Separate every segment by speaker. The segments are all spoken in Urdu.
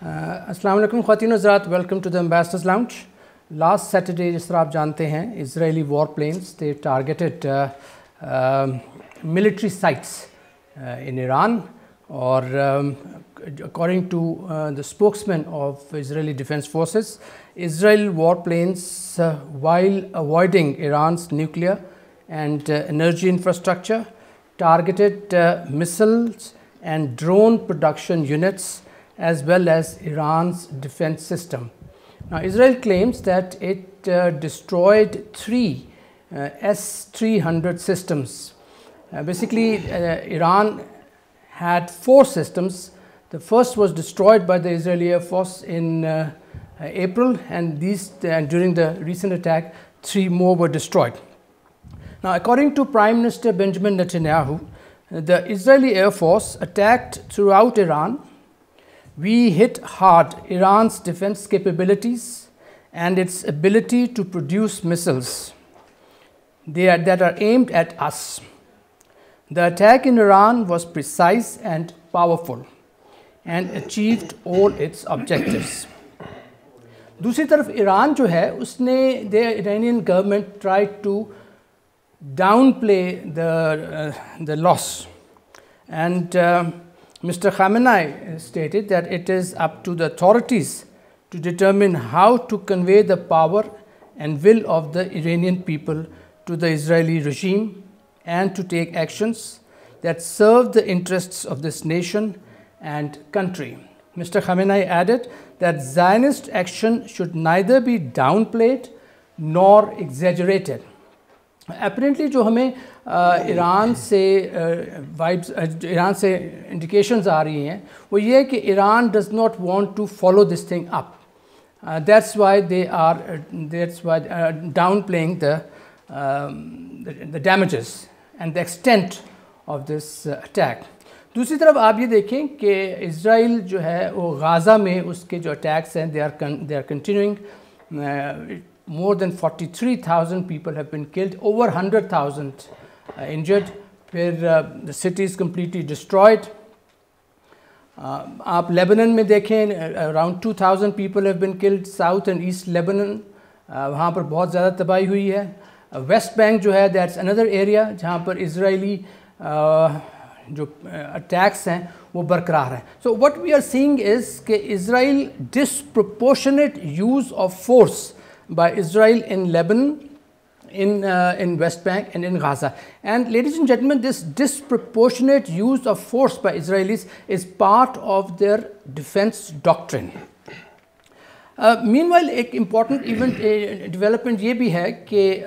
Speaker 1: السلام علیکم خواتین و حضرات, welcome to the ambassadors lounge. Last Saturday جس طرح آپ جانتے ہیں Israeli war planes they targeted military sites in Iran, اور according to the spokesman of Israeli Defense Forces, Israel war planes while avoiding Iran's nuclear and energy infrastructure targeted missiles and drone production units as well as Iran's defense system. Now, Israel claims that it destroyed 3 S-300 systems. Basically, Iran had 4 systems. The first was destroyed by the Israeli Air Force in April, and during the recent attack, 3 more were destroyed. Now, according to Prime Minister Benjamin Netanyahu, the Israeli Air Force attacked throughout Iran. We hit hard Iran's defense capabilities and its ability to produce missiles that are aimed at us. The attack in Iran was precise and powerful and achieved all its objectives. دوسری طرف ایران جو ہے اس نے the Iranian government tried to downplay the loss, and Mr. Khamenei stated that it is up to the authorities to determine how to convey the power and will of the Iranian people to the Israeli regime and to take actions that serve the interests of this nation and country. Mr. Khamenei added that Zionist action should neither be downplayed nor exaggerated. Apparently جو ہمیں ایران سے انڈیکیشنز آ رہی ہیں وہ یہ ہے کہ Iran does not want to follow this thing up. That's why they are down playing the damages and the extent of this attack. دوسری طرف آپ یہ دیکھیں کہ اسرائیل جو ہے وہ غازہ میں اس کے جو اٹیکس ہیں they are continuing. More than 43,000 people have been killed, over 100,000 injured, where the city is completely destroyed. آپ لیبنن میں دیکھیں around 2,000 people have been killed, south and east Lebanon, وہاں پر بہت زیادہ تباہی ہوئی ہے. ویسٹ بینک جو ہے that's another area جہاں پر اسرائیلی جو اٹیکس ہیں وہ برقرار ہیں. So what we are seeing is کہ Israel disproportionate use of force by Israel in Lebanon, in West Bank and in Gaza. And ladies and gentlemen, this disproportionate use of force by Israelis is part of their defense doctrine. Meanwhile, ایک important development یہ بھی ہے کہ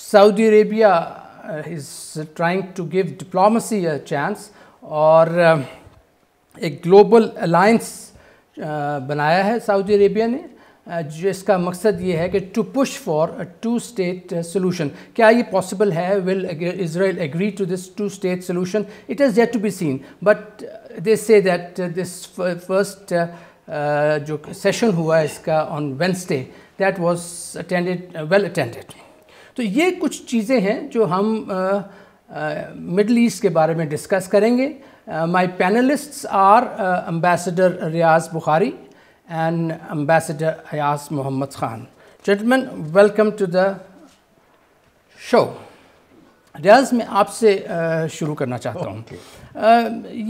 Speaker 1: Saudi Arabia is trying to give diplomacy a chance, اور ایک global alliance بنایا ہے سعودی عربیہ نے جس کا مقصد یہ ہے کہ to push for a 2-state solution. کیا یہ پاسبل ہے؟ Will Israel agree to this 2-state solution? It has yet to be seen, but they say that this first جو سیشن ہوا ہے اس کا on Wednesday, that was well attended. تو یہ کچھ چیزیں ہیں جو ہم مڈل ایسٹ کے بارے میں ڈسکس کریں گے. My panelists are Ambassador Riaz Bukhari and Ambassador Ayaz Muhammad Khan. Gentlemen, welcome to the show. ریاض میں آپ سے شروع کرنا چاہتا ہوں.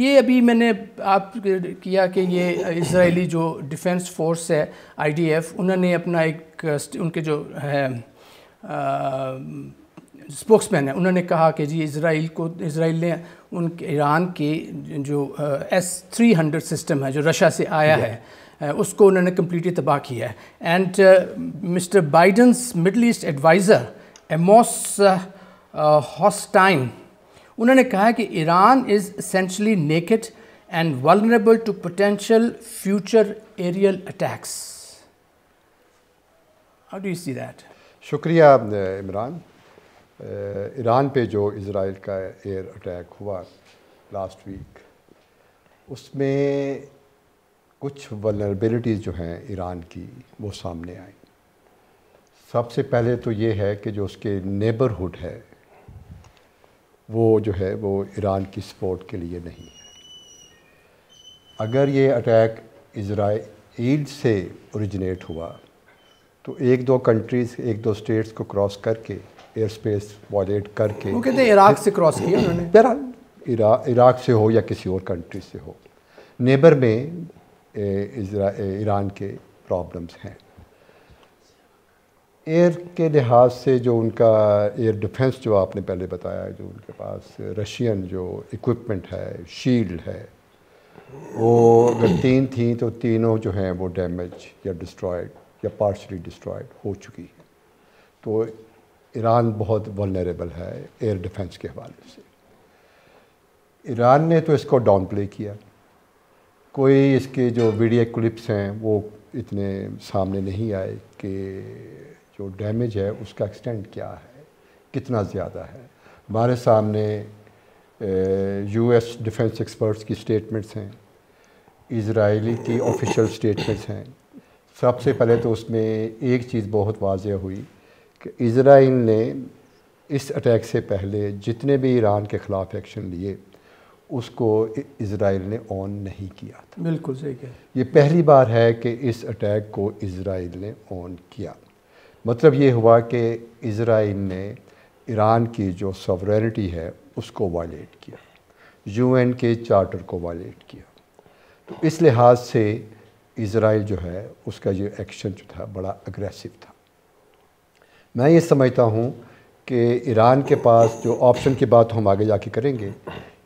Speaker 1: یہ ابھی میں نے آپ کیا کہ یہ اسرائیلی جو ڈیفنس فورس ہے IDF, انہوں نے اپنا ایک ان کے جو ہے اسپوکس مین ہے انہوں نے کہا کہ جی اسرائیل نے ایران کے جو S-300 سسٹم ہے جو رشیا سے آیا ہے اس کو انہوں نے کمپلیٹلی تباہ کیا ہے. And mister Biden's Middle East adviser Amos Hochstein انہوں نے کہا کہ Iran is essentially naked and vulnerable to potential future aerial attacks. How do you see that?
Speaker 2: شکریہ عمران. ایران پہ جو اسرائیل کا ایئر اٹیک ہوا لاسٹ ویک, اس میں کچھ ولنریبلٹیز جو ہیں ایران کی وہ سامنے آئیں. سب سے پہلے تو یہ ہے کہ جو اس کے نیبرہڈ ہے وہ جو ہے وہ ایران کی سپورٹ کے لیے نہیں ہے. اگر یہ اٹیک اسرائیل سے اوریجنیٹ ہوا تو ایک دو کنٹریز، ایک دو اسٹیٹس کو کراس کر کے، ایئر اسپیس وائلیٹ کر کے،
Speaker 1: وہ کہتے ہیں عراق سے کراس کیا انہوں نے،
Speaker 2: بہرحال عراق سے ہو یا کسی اور کنٹری سے ہو، نیبر میں ایران کے پرابلمز ہیں۔ ایئر کے لحاظ سے جو ان کا ایئر ڈیفنس جو آپ نے پہلے بتایا، جو ان کے پاس رشین جو اکوپمنٹ ہے، شیلڈ ہے، وہ اگر 3 تھیں تو تینوں جو ہیں وہ ڈیمیج یا ڈسٹرائڈ یا پارشلی ڈسٹرائڈ ہو چکی ہے۔ تو ایران بہت ولنریبل ہے ایئر ڈیفنس کے حوالے سے۔ ایران نے تو اس کو ڈاؤن پلے کیا، کوئی اس کے جو ویڈیو کلپس ہیں وہ اتنے سامنے نہیں آئے کہ جو ڈیمیج ہے اس کا ایکسٹینٹ کیا ہے، کتنا زیادہ ہے۔ ہمارے سامنے یو ایس ڈیفنس ایکسپرٹس کی سٹیٹمنٹس ہیں، اسرائیلی کی آفیشیل سٹیٹمنٹس ہیں۔ سب سے پہلے تو اس میں ایک چیز بہت واضح ہوئی کہ اسرائیل نے اس اٹیک سے پہلے جتنے بھی ایران کے خلاف ایکشن لیے اس کو اسرائیل نے آن نہیں کیا تھا۔
Speaker 1: بالکل صحیح کہا،
Speaker 2: یہ پہلی بار ہے کہ اس اٹیک کو اسرائیل نے آن کیا۔ مطلب یہ ہوا کہ اسرائیل نے ایران کی جو سوورینٹی ہے اس کو وائلیٹ کیا، یو این کے چارٹر کو وائلیٹ کیا۔ تو اس لحاظ سے اسرائیل جو ہے اس کا یہ ایکشن جو تھا بڑا اگریسو تھا۔ میں یہ سمجھتا ہوں کہ ایران کے پاس جو آپشن کی بات ہم آگے جا کے کریں گے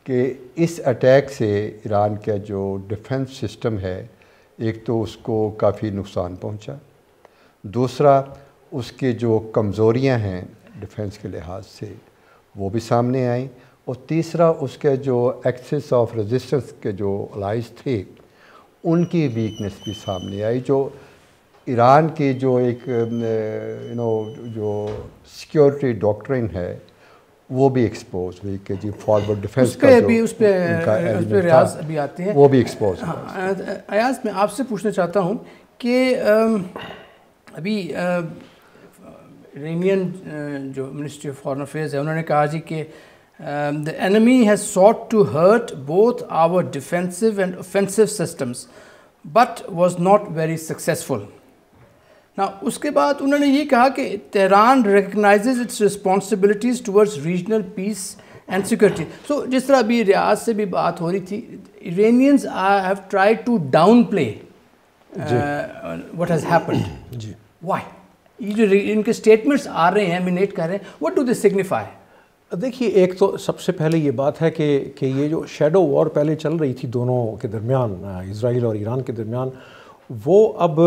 Speaker 2: کہ اس اٹیک سے ایران کا جو ڈیفنس سسٹم ہے، ایک تو اس کو کافی نقصان پہنچا، دوسرا اس کے جو کمزوریاں ہیں ڈیفنس کے لحاظ سے وہ بھی سامنے آئیں، اور تیسرا اس کے جو ایکسس آف ریزسٹنس کے جو الائز تھے ان کی ویکنس بھی سامنے آئی، جو ایران کی جو ایک جو سیکیورٹی ڈاکٹرن ہے وہ بھی ایکسپوز ہوئی کہ جی فارورڈ ڈیفنس کا جو
Speaker 1: اس پہ ریاض ابھی آتے ہیں،
Speaker 2: وہ بھی ایکسپوز۔
Speaker 1: ایاز میں آپ سے پوچھنا چاہتا ہوں کہ ابھی ایرانین جو منسٹری آف فارن افیئرز ہے انہوں نے کہا جی کہ the enemy has sought to hurt both our defensive and offensive systems but was not very successful. Now اس کے بعد انہوں نے یہ کہا کہ Tehran recognizes its responsibilities towards regional peace and security. So جس طرح ابھی ریاض سے بھی بات ہو رہی تھی، Iranians have tried to downplay what has happened. Why? یہ جو ان کے اسٹیٹمنٹس آ رہے ہیں ایمینیٹ کر رہے ہیں، what do they signify؟
Speaker 3: دیکھیے، ایک تو سب سے پہلے یہ بات ہے کہ یہ جو شیڈو وار پہلے چل رہی تھی دونوں کے درمیان، اسرائیل اور ایران کے درمیان، وہ اب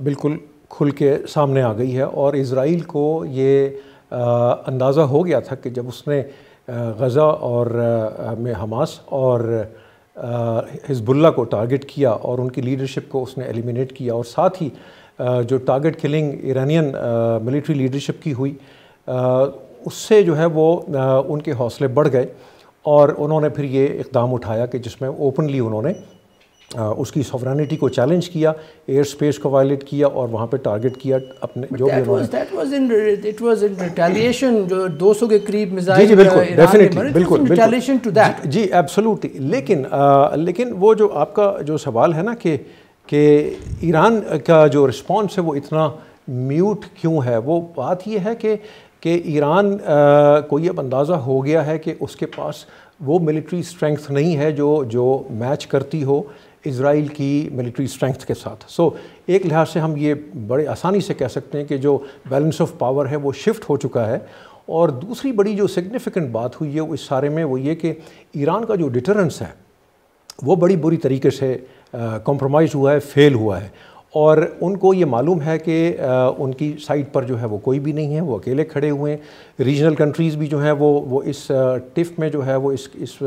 Speaker 3: بالکل کھل کے سامنے آ گئی ہے، اور اسرائیل کو یہ اندازہ ہو گیا تھا کہ جب اس نے غزہ اور میں حماس اور حزب اللہ کو ٹارگٹ کیا اور ان کی لیڈرشپ کو اس نے ایلیمینیٹ کیا، اور ساتھ ہی جو target killing Iranian military leadership کی ہوئی، اس سے جو ہے وہ ان کے حوصلے بڑھ گئے، اور انہوں نے پھر یہ اقدام اٹھایا کہ جس میں اوپنلی انہوں نے اس کی سوورینٹی کو چیلنج کیا، ایئر سپیس کو وائلیٹ کیا، اور وہاں پہ ٹارگٹ کیا اپنے جو بھی انہوں نے۔
Speaker 1: It was in retaliation، جو 200 کے قریب میزائل
Speaker 3: جی بالکل، ڈیفینیٹلی،
Speaker 1: بالکل
Speaker 3: جی ایبسولوٹلی۔ لیکن وہ جو آپ کا جو سوال ہے نا کہ ایران کا جو رسپانس ہے وہ اتنا میوٹ کیوں ہے، وہ بات یہ ہے کہ ایران کو یہ اندازہ ہو گیا ہے کہ اس کے پاس وہ ملٹری اسٹرینگتھ نہیں ہے جو میچ کرتی ہو اسرائیل کی ملٹری اسٹرینگتھ کے ساتھ۔ سو ایک لحاظ سے ہم یہ بڑے آسانی سے کہہ سکتے ہیں کہ جو بیلنس آف پاور ہے وہ شفٹ ہو چکا ہے۔ اور دوسری بڑی جو سگنیفیکنٹ بات ہوئی ہے اس سارے میں وہ یہ کہ ایران کا جو ڈیٹرنس ہے وہ بڑی بری طریقے سے کمپرومائز ہوا ہے، فیل ہوا ہے، اور ان کو یہ معلوم ہے کہ ان کی سائڈ پر جو ہے وہ کوئی بھی نہیں ہے، وہ اکیلے کھڑے ہوئے ہیں۔ ریجنل کنٹریز بھی جو ہیں وہ اس ٹف میں جو ہے وہ اس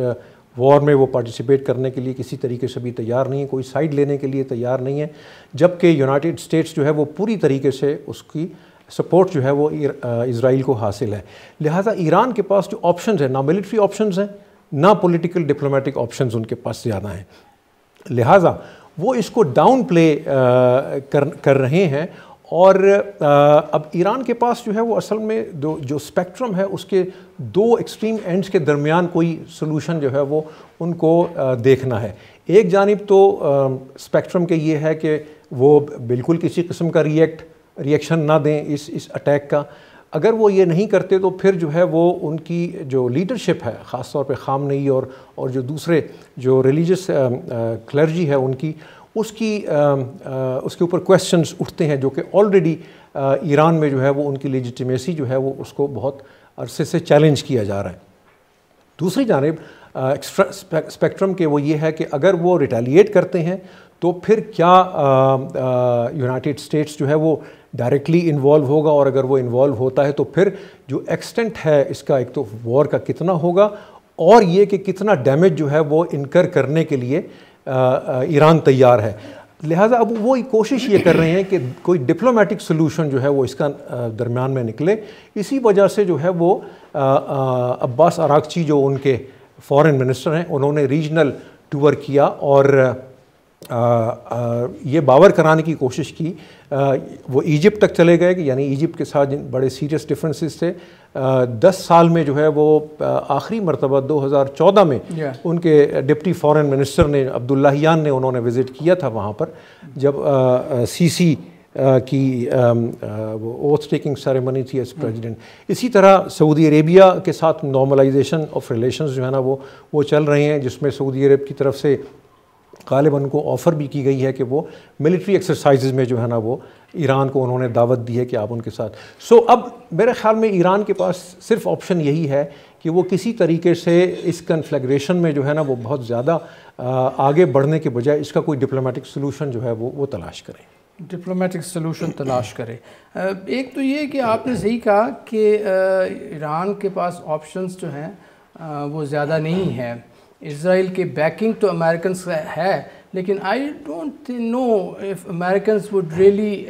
Speaker 3: وار میں وہ پارٹیسپیٹ کرنے کے لیے کسی طریقے سے بھی تیار نہیں ہے، کوئی سائڈ لینے کے لیے تیار نہیں ہے، جبکہ یونائٹڈ اسٹیٹس جو ہے وہ پوری طریقے سے اس کی سپورٹ جو ہے وہ اسرائیل کو حاصل ہے۔ لہٰذا ایران کے پاس جو آپشنز ہیں، نہ ملٹری آپشنز ہیں نہ پولیٹیکل ڈپلومیٹک آپشنز ان کے پاس زیادہ ہیں، لہٰذا وہ اس کو ڈاؤن پلے کر رہے ہیں، اور اب ایران کے پاس جو ہے وہ اصل میں جو اسپیکٹرم ہے اس کے دو ایکسٹریم اینڈز کے درمیان کوئی سلوشن جو ہے وہ ان کو دیکھنا ہے. ایک جانب تو اسپیکٹرم کے یہ ہے کہ وہ بالکل کسی قسم کا ریئیکشن نہ دیں اس اٹیک کا. اگر وہ یہ نہیں کرتے تو پھر جو ہے وہ ان کی جو لیڈرشپ ہے خاص طور پہ خامنئی اور جو دوسرے جو ریلیجس کلرجی ہے ان کی اس کے اوپر کویسچنز اٹھتے ہیں جو کہ آلریڈی ایران میں جو ہے وہ ان کی لیجیٹیمیسی جو ہے وہ اس کو بہت عرصے سے چیلنج کیا جا رہا ہے. دوسری جانب اسپیکٹرم کے وہ یہ ہے کہ اگر وہ ریٹیلیٹ کرتے ہیں تو پھر کیا یونائٹڈ اسٹیٹس جو ہے وہ ڈائریکٹلی انوالو ہوگا, اور اگر وہ انوالو ہوتا ہے تو پھر جو ایکسٹینٹ ہے اس کا ایک تو وار کا کتنا ہوگا, اور یہ کہ کتنا ڈیمیج جو ہے وہ انکر کرنے کے لیے ایران تیار ہے. لہٰذا اب وہ کوشش یہ کر رہے ہیں کہ کوئی ڈپلومیٹک سلوشن جو ہے وہ اس کا درمیان میں نکلے. اسی وجہ سے جو ہے وہ عباس عراقچی جو ان کے فارن منسٹر ہیں انہوں نے ریجنل ٹور کیا اور یہ باور کرانے کی کوشش کی. وہ ایجپٹ تک چلے گئے کہ یعنی ایجپٹ کے ساتھ بڑے سیریس ڈفرینسز تھے. 10 سال میں جو ہے وہ آخری مرتبہ 2014 میں ان کے ڈپٹی فارن منسٹر نے عبداللہیان نے انہوں نے وزٹ کیا تھا وہاں پر, جب سی سی کی وہ اوتھ ٹیکنگ سیریمنی تھی ایز پریزیڈنٹ. اسی طرح سعودی عربیہ کے ساتھ نارملائزیشن آف ریلیشنز جو ہے نا وہ چل رہے ہیں, جس میں سعودی عرب کی طرف سے غالباً کو آفر بھی کی گئی ہے کہ وہ ملٹری ایکسرسائزز میں جو ہے نا وہ ایران کو انہوں نے دعوت دی ہے کہ آپ ان کے ساتھ. اب میرے خیال میں ایران کے پاس صرف آپشن یہی ہے کہ وہ کسی طریقے سے اس کنفلیگریشن میں جو ہے نا وہ بہت زیادہ آگے بڑھنے کے بجائے اس کا کوئی ڈپلومیٹک سلوشن جو ہے وہ تلاش کریں.
Speaker 1: ڈپلومیٹک سلوشن تلاش کرے. ایک تو یہ کہ آپ نے صحیح کہا کہ ایران کے پاس آپشنز جو ہیں وہ زیادہ نہیں ہیں. اسرائیل کی بیکنگ تو امریکنس ہے, لیکن I don't know if Americans would really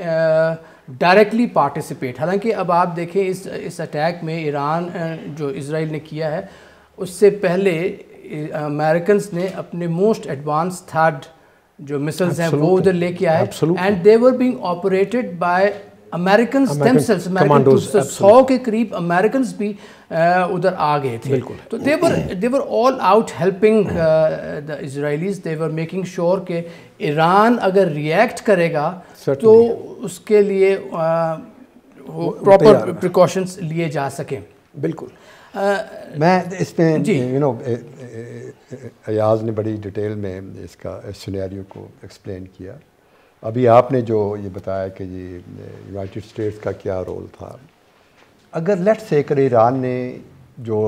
Speaker 1: directly participate. حالانکہ اب آپ دیکھیں اس اٹیک میں ایران جو اسرائیل نے کیا ہے اس سے پہلے امریکنس نے اپنے موسٹ ایڈوانس تھرڈ جو مسلز ہیں وہ ادھر لے کے آئے, and they were being operated by Americans themselves. 100 کے قریب Americans بھی ادھر آ گئے تھے. تو they were all out helping the Israelis. They were making sure کہ ایران اگر ریئیکٹ کرے گا تو اس کے لیے پراپر پریکاشنز لیے جا سکیں.
Speaker 3: بالکل.
Speaker 2: میں اس میں ایاز نے بڑی ڈیٹیل میں اس کا سینیریو کو ایکسپلین کیا. ابھی آپ نے جو یہ بتایا کہ جی یونائٹڈ اسٹیٹس کا کیا رول تھا. اگر لیٹ سے کر ایران نے جو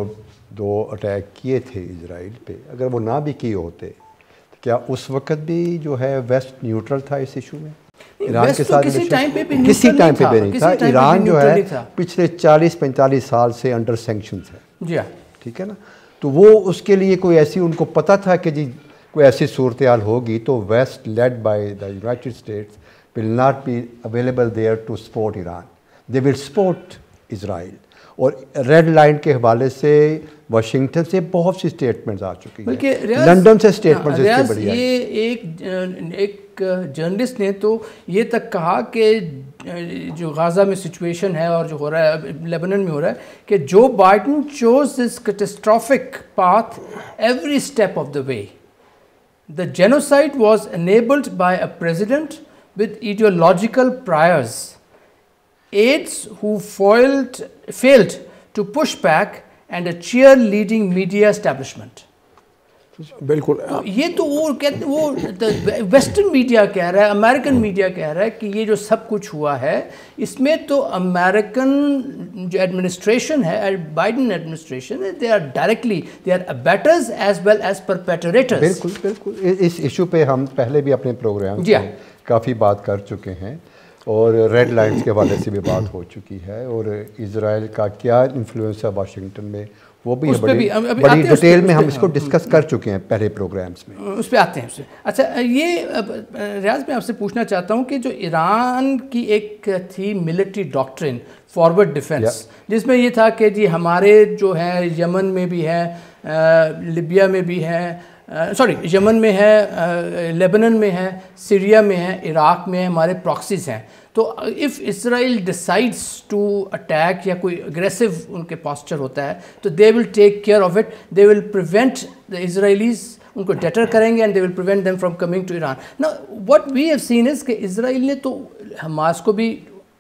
Speaker 2: 2 اٹیک کیے تھے اسرائیل پہ, اگر وہ نہ بھی کیے ہوتے تو کیا اس وقت بھی جو ہے ویسٹ نیوٹرل تھا اس ایشو میں؟ ایران کے ساتھ کسی ٹائم پہ بھی نہیں تھا. ایران جو ہے پچھلے 40-45 سال سے انڈر سینکشنز ہے.
Speaker 1: جی
Speaker 2: ٹھیک ہے نا. تو وہ اس کے لیے کوئی ایسی ان کو پتہ تھا کہ جی کوئی ایسی صورتحال ہوگی تو West led by the United States will not be available there to support Iran, they will support Israel. اور ریڈ لائن کے حوالے سے واشنگٹن سے بہت سی اسٹیٹمنٹس آ چکی ہیں, لنڈن سے اسٹیٹمنٹس اس کے بڑی آئی.
Speaker 1: یہ ایک جرنلسٹ نے تو یہ تک کہا کہ جو غازہ میں سچویشن ہے اور جو ہو رہا ہے لیبنن میں ہو رہا ہے کہ Joe Biden choose this catastrophic path every step of the way. The genocide was enabled by a president with ideological priors, aides who failed to push back, and a cheerleading media establishment.
Speaker 3: بالکل.
Speaker 1: یہ تو وہ ویسٹرن میڈیا کہہ رہا ہے, امریکن میڈیا کہہ رہا ہے کہ یہ جو سب کچھ ہوا ہے اس میں تو امریکن جو ایڈمنسٹریشن ہے, Biden administration, they are directly they are abettors as well as perpetrators.
Speaker 2: بالکل بالکل. اس ایشو پہ ہم پہلے بھی اپنے پروگرام میں کافی بات کر چکے ہیں اور ریڈ لائنز کے حوالے سے بھی بات ہو چکی ہے, اور اسرائیل کا کیا انفلوئنس ہے واشنگٹن میں وہ بھی بڑی ڈیٹیل میں ہم اس کو ڈسکس کر چکے ہیں پہلے پروگرامز میں,
Speaker 1: اس پہ آتے ہیں. اچھا, یہ ریاض میں آپ سے پوچھنا چاہتا ہوں کہ جو ایران کی ایک تھی ملٹری ڈاکٹرن فارورڈ ڈیفنس, جس میں یہ تھا کہ جی ہمارے جو ہے یمن میں بھی ہے, لیبیا میں بھی ہے, یمن میں ہے, لیبنن میں ہے, سیریا میں ہے, عراق میں ہے, ہمارے پراکسیز ہیں. تو if Israel decides to attack یا کوئی aggressive ان کے posture ہوتا ہے تو they will take care of it, they will prevent the Israelis, ان کو deter کریں گے and they will prevent them from coming to Iran. Now what we have seen is کہ اسرائیل نے تو حماس کو بھی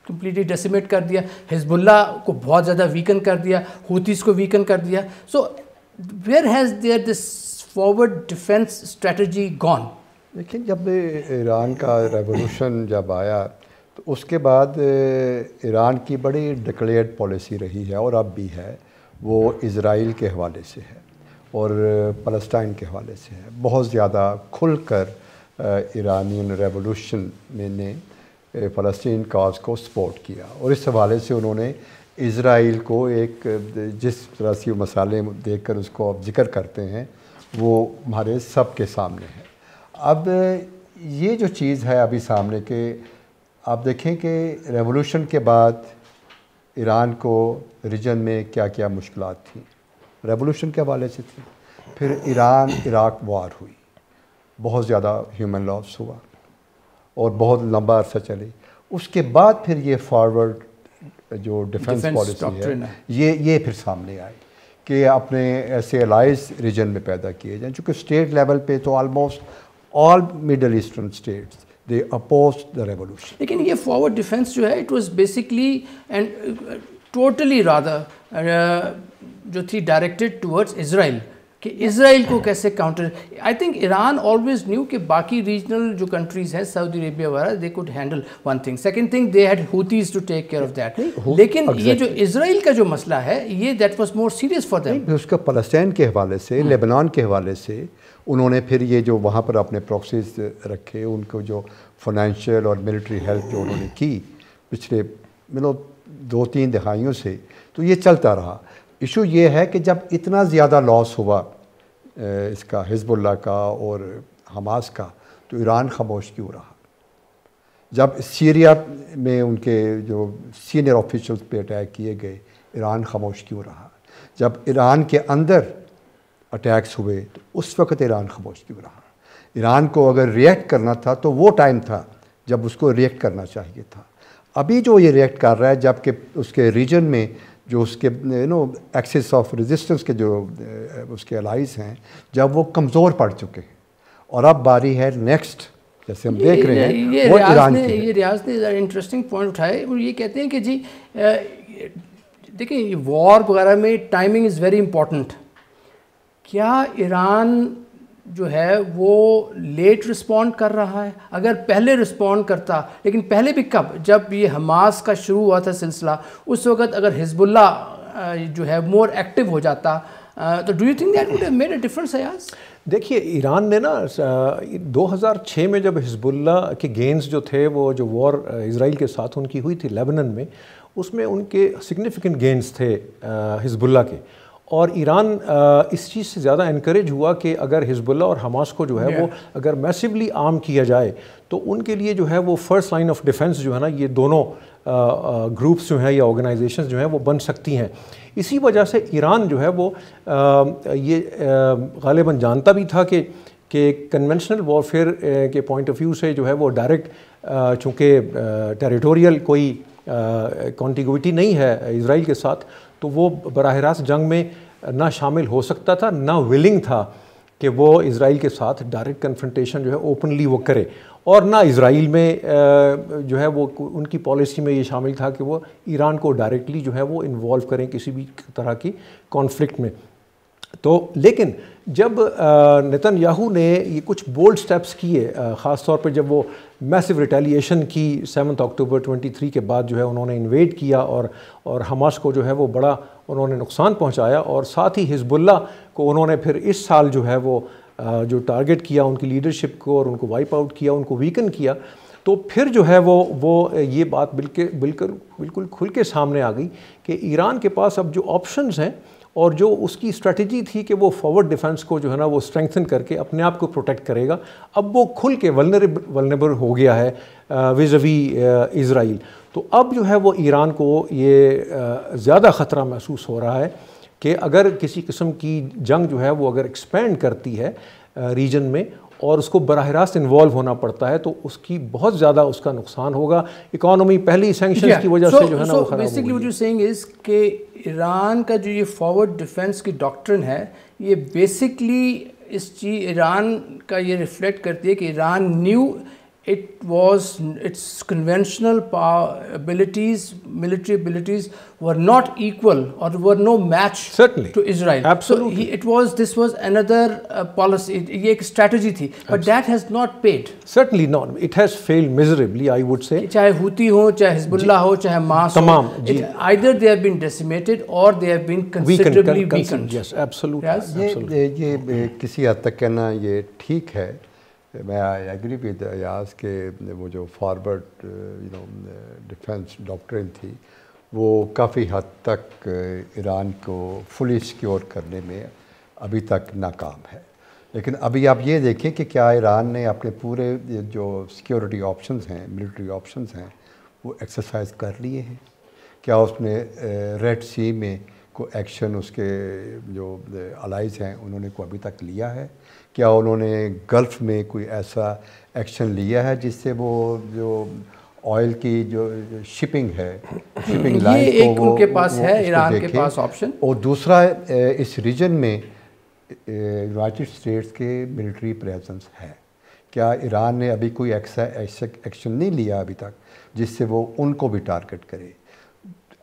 Speaker 1: کمپلیٹلی ڈیسیمیٹ کر دیا, حزب اللہ کو بہت زیادہ ویکن کر دیا, ہوتیز کو ویکن کر دیا. So where has their this forward defence strategy gone?
Speaker 2: لیکن جب ایران کا ریولوشن جب آیا تو اس کے بعد ایران کی بڑی ڈکلیئرڈ پالیسی رہی ہے اور اب بھی ہے, وہ اسرائیل کے حوالے سے ہے اور فلسطین کے حوالے سے ہے. بہت زیادہ کھل کر ایرانین ریولوشن میں نے فلسطین کاز کو سپورٹ کیا اور اس حوالے سے انہوں نے اسرائیل کو ایک جس طرح سے مسالے دیکھ کر اس کو اب ذکر کرتے ہیں وہ ہمارے سب کے سامنے ہے. اب یہ جو چیز ہے ابھی سامنے کہ آپ دیکھیں کہ ریولوشن کے بعد ایران کو ریجن میں کیا کیا مشکلات تھیں, ریولوشن کے حوالے سے تھی. پھر ایران عراق وار ہوئی, بہت زیادہ ہیومن لاس ہوا اور بہت لمبا عرصہ چلی. اس کے بعد پھر یہ فارورڈ جو ڈیفنس پالیسی ہے یہ پھر سامنے آئی کہ اپنے ایسے الائز ریجن میں پیدا کیے جائیں, چونکہ اسٹیٹ لیول پہ تو almost all Middle Eastern states they opposed the revolution.
Speaker 1: لیکن یہ فارورڈ ڈیفنس جو ہے it was basically and totally rather جو تھی ڈائریکٹڈ ٹورڈز اسرائیل کہ اسرائیل کو کیسے counter. I think Iran always knew کہ باقی ریجنل جو کنٹریز ہیں سعودی عربیہ وغیرہ they could handle one thing. Second thing they had Houthis to take care of that. لیکن یہ جو اسرائیل کا جو مسئلہ ہے یہ that was more serious for them.
Speaker 2: اس کا فلسطین کے حوالے سے, لیبنان کے حوالے سے انہوں نے پھر یہ جو وہاں پر اپنے پروکسیز رکھے, ان کو جو فائنینشیل اور ملٹری ہیلپ جو انہوں نے کی پچھلے 2-3 دہائیوں سے, تو یہ چلتا رہا. ایشو یہ ہے کہ جب اتنا زیادہ لاس ہوا اس کا حزب اللہ کا اور حماس کا, تو ایران خاموش کیوں رہا؟ جب سیریا میں ان کے جو سینئر آفیشلز پہ اٹیک کیے گئے, ایران خاموش کیوں رہا؟ جب ایران کے اندر اٹیکس ہوئے تو اس وقت ایران خاموش کیوں رہا؟ ایران کو اگر ریئیکٹ کرنا تھا تو وہ ٹائم تھا جب اس کو ریئیکٹ کرنا چاہیے تھا. ابھی جو یہ ریئیکٹ کر رہا ہے جب کہ اس کے ریجن میں جو اس کے ایکسس آف ریزسٹنس کے جو اس کے الائز ہیں جب وہ کمزور پڑ چکے ہیں, اور اب باری ہے نیکسٹ جیسے ہم دیکھ رہے ہیں وہ ایران کی.
Speaker 1: یہ ریاض نے انٹرسٹنگ پوائنٹ اٹھائے اور یہ کہتے ہیں کہ جی دیکھیں وار وغیرہ میں ٹائمنگ از ویری امپورٹنٹ. کیا ایران جو ہے وہ لیٹ رسپونڈ کر رہا ہے؟ اگر پہلے رسپونڈ کرتا, لیکن پہلے بھی کب, جب یہ حماس کا شروع ہوا تھا سلسلہ, اس وقت اگر حزب اللہ جو ہے مور ایکٹیو ہو جاتا تو do you think that would have made a difference? Ayaz
Speaker 3: دیکھیے ایران نے نا 2006 میں جب حزب اللہ کے گینز جو تھے وہ جو وار اسرائیل کے ساتھ ان کی ہوئی تھی لیبنن میں, اس میں ان کے سگنیفیکنٹ گینز تھے حزب اللہ کے, اور ایران اس چیز سے زیادہ انکریج ہوا کہ اگر حزب اللہ اور حماس کو جو ہے وہ اگر میسیولی عام کیا جائے تو ان کے لیے جو ہے وہ فرسٹ لائن آف ڈیفنس جو ہے نا یہ دونوں گروپس جو ہیں یا آرگنائزیشنز جو ہیں وہ بن سکتی ہیں. اسی وجہ سے ایران جو ہے وہ یہ غالباً جانتا بھی تھا کہ کنونشنل وارفیئر کے پوائنٹ آف ویو سے جو ہے وہ ڈائریکٹ چونکہ ٹیریٹوریل کوئی کانٹیگوٹی نہیں ہے اسرائیل کے ساتھ, تو وہ براہ راست جنگ میں نہ شامل ہو سکتا تھا, نہ ولنگ تھا کہ وہ اسرائیل کے ساتھ ڈائریکٹ کنفرنٹیشن جو ہے اوپنلی وہ کرے, اور نہ اسرائیل میں جو ہے وہ ان کی پالیسی میں یہ شامل تھا کہ وہ ایران کو ڈائریکٹلی جو ہے وہ انوالو کریں کسی بھی طرح کی کانفلکٹ میں. تو لیکن جب نیتن یاہو نے یہ کچھ بولڈ سٹیپس کیے, خاص طور پہ جب وہ میسو ریٹیلیشن کی 7 اکتوبر 23 کے بعد جو ہے انہوں نے انویڈ کیا اور حماس کو جو ہے وہ بڑا انہوں نے نقصان پہنچایا, اور ساتھ ہی حزب اللہ کو انہوں نے پھر اس سال جو ہے وہ جو ٹارگٹ کیا ان کی لیڈرشپ کو اور ان کو وائپ آؤٹ کیا, ان کو ویکن کیا, تو پھر جو ہے وہ یہ بات بالکل کھل کے سامنے آ گئی کہ ایران کے پاس اب جو آپشنز ہیں اور جو اس کی اسٹریٹجی تھی کہ وہ فارورڈ ڈیفنس کو جو ہے نا وہ اسٹرینگتھن کر کے اپنے آپ کو پروٹیکٹ کرے گا, اب وہ کھل کے ولنریبل ہو گیا ہے ویزوی اسرائیل. تو اب جو ہے وہ ایران کو یہ زیادہ خطرہ محسوس ہو رہا ہے کہ اگر کسی قسم کی جنگ جو ہے وہ اگر ایکسپینڈ کرتی ہے ریجن میں اور اس کو براہ راست انوالو ہونا پڑتا ہے تو اس کی بہت زیادہ اس کا نقصان ہوگا. اکانومی پہلی سینکشنز کی وجہ سے جو ہے نا وہ خراب
Speaker 1: بیسکلی وٹ یو سیئنگ از کہ ایران کا جو یہ فارورڈ ڈیفینس کی ڈاکٹرن ہے یہ بیسکلی اس چیز ایران کا یہ ریفلیکٹ کرتی ہے کہ Iran new its conventional abilities, military abilities were not equal or were no match
Speaker 3: Certainly.
Speaker 1: to Israel.
Speaker 3: Absolutely.
Speaker 1: So this was another policy, یہ ایک strategy تھی, but that has not paid.
Speaker 3: Certainly not. It has failed miserably, I would say.
Speaker 1: چاہے ہوتی ہو, چاہے حزب اللہ ہو, چاہے حماس ہو,
Speaker 3: تمام
Speaker 1: either they have been decimated or they have been considerably weakened.
Speaker 3: Yes, absolutely.
Speaker 2: یہ کسی حد تک کہنا یہ ٹھیک ہے. میں آئی ایگری ود ایاز کہ وہ جو فارورڈ ڈیفینس ڈاکٹرن تھی وہ کافی حد تک ایران کو فلی سیکیور کرنے میں ابھی تک ناکام ہے. لیکن ابھی آپ یہ دیکھیں کہ کیا ایران نے اپنے پورے جو سیکیورٹی آپشنز ہیں, ملٹری آپشنز ہیں, وہ ایکسرسائز کر لیے ہیں؟ کیا اس نے ریڈ سی میں کوئی ایکشن اس کے جو الائز ہیں انہوں نے کو ابھی تک لیا ہے؟ کیا انہوں نے گلف میں کوئی ایسا ایکشن لیا ہے جس سے وہ جو آئل کی جو شپنگ ہے, شپنگ لائن کو
Speaker 1: ان کے پاس ہے, ایران کے پاس آپشن.
Speaker 2: اور دوسرا اس ریجن میں یونائٹڈ اسٹیٹس کے ملٹری پریزنس ہے. کیا ایران نے ابھی کوئی ایکشن نہیں لیا ابھی تک جس سے وہ ان کو بھی ٹارگٹ کرے؟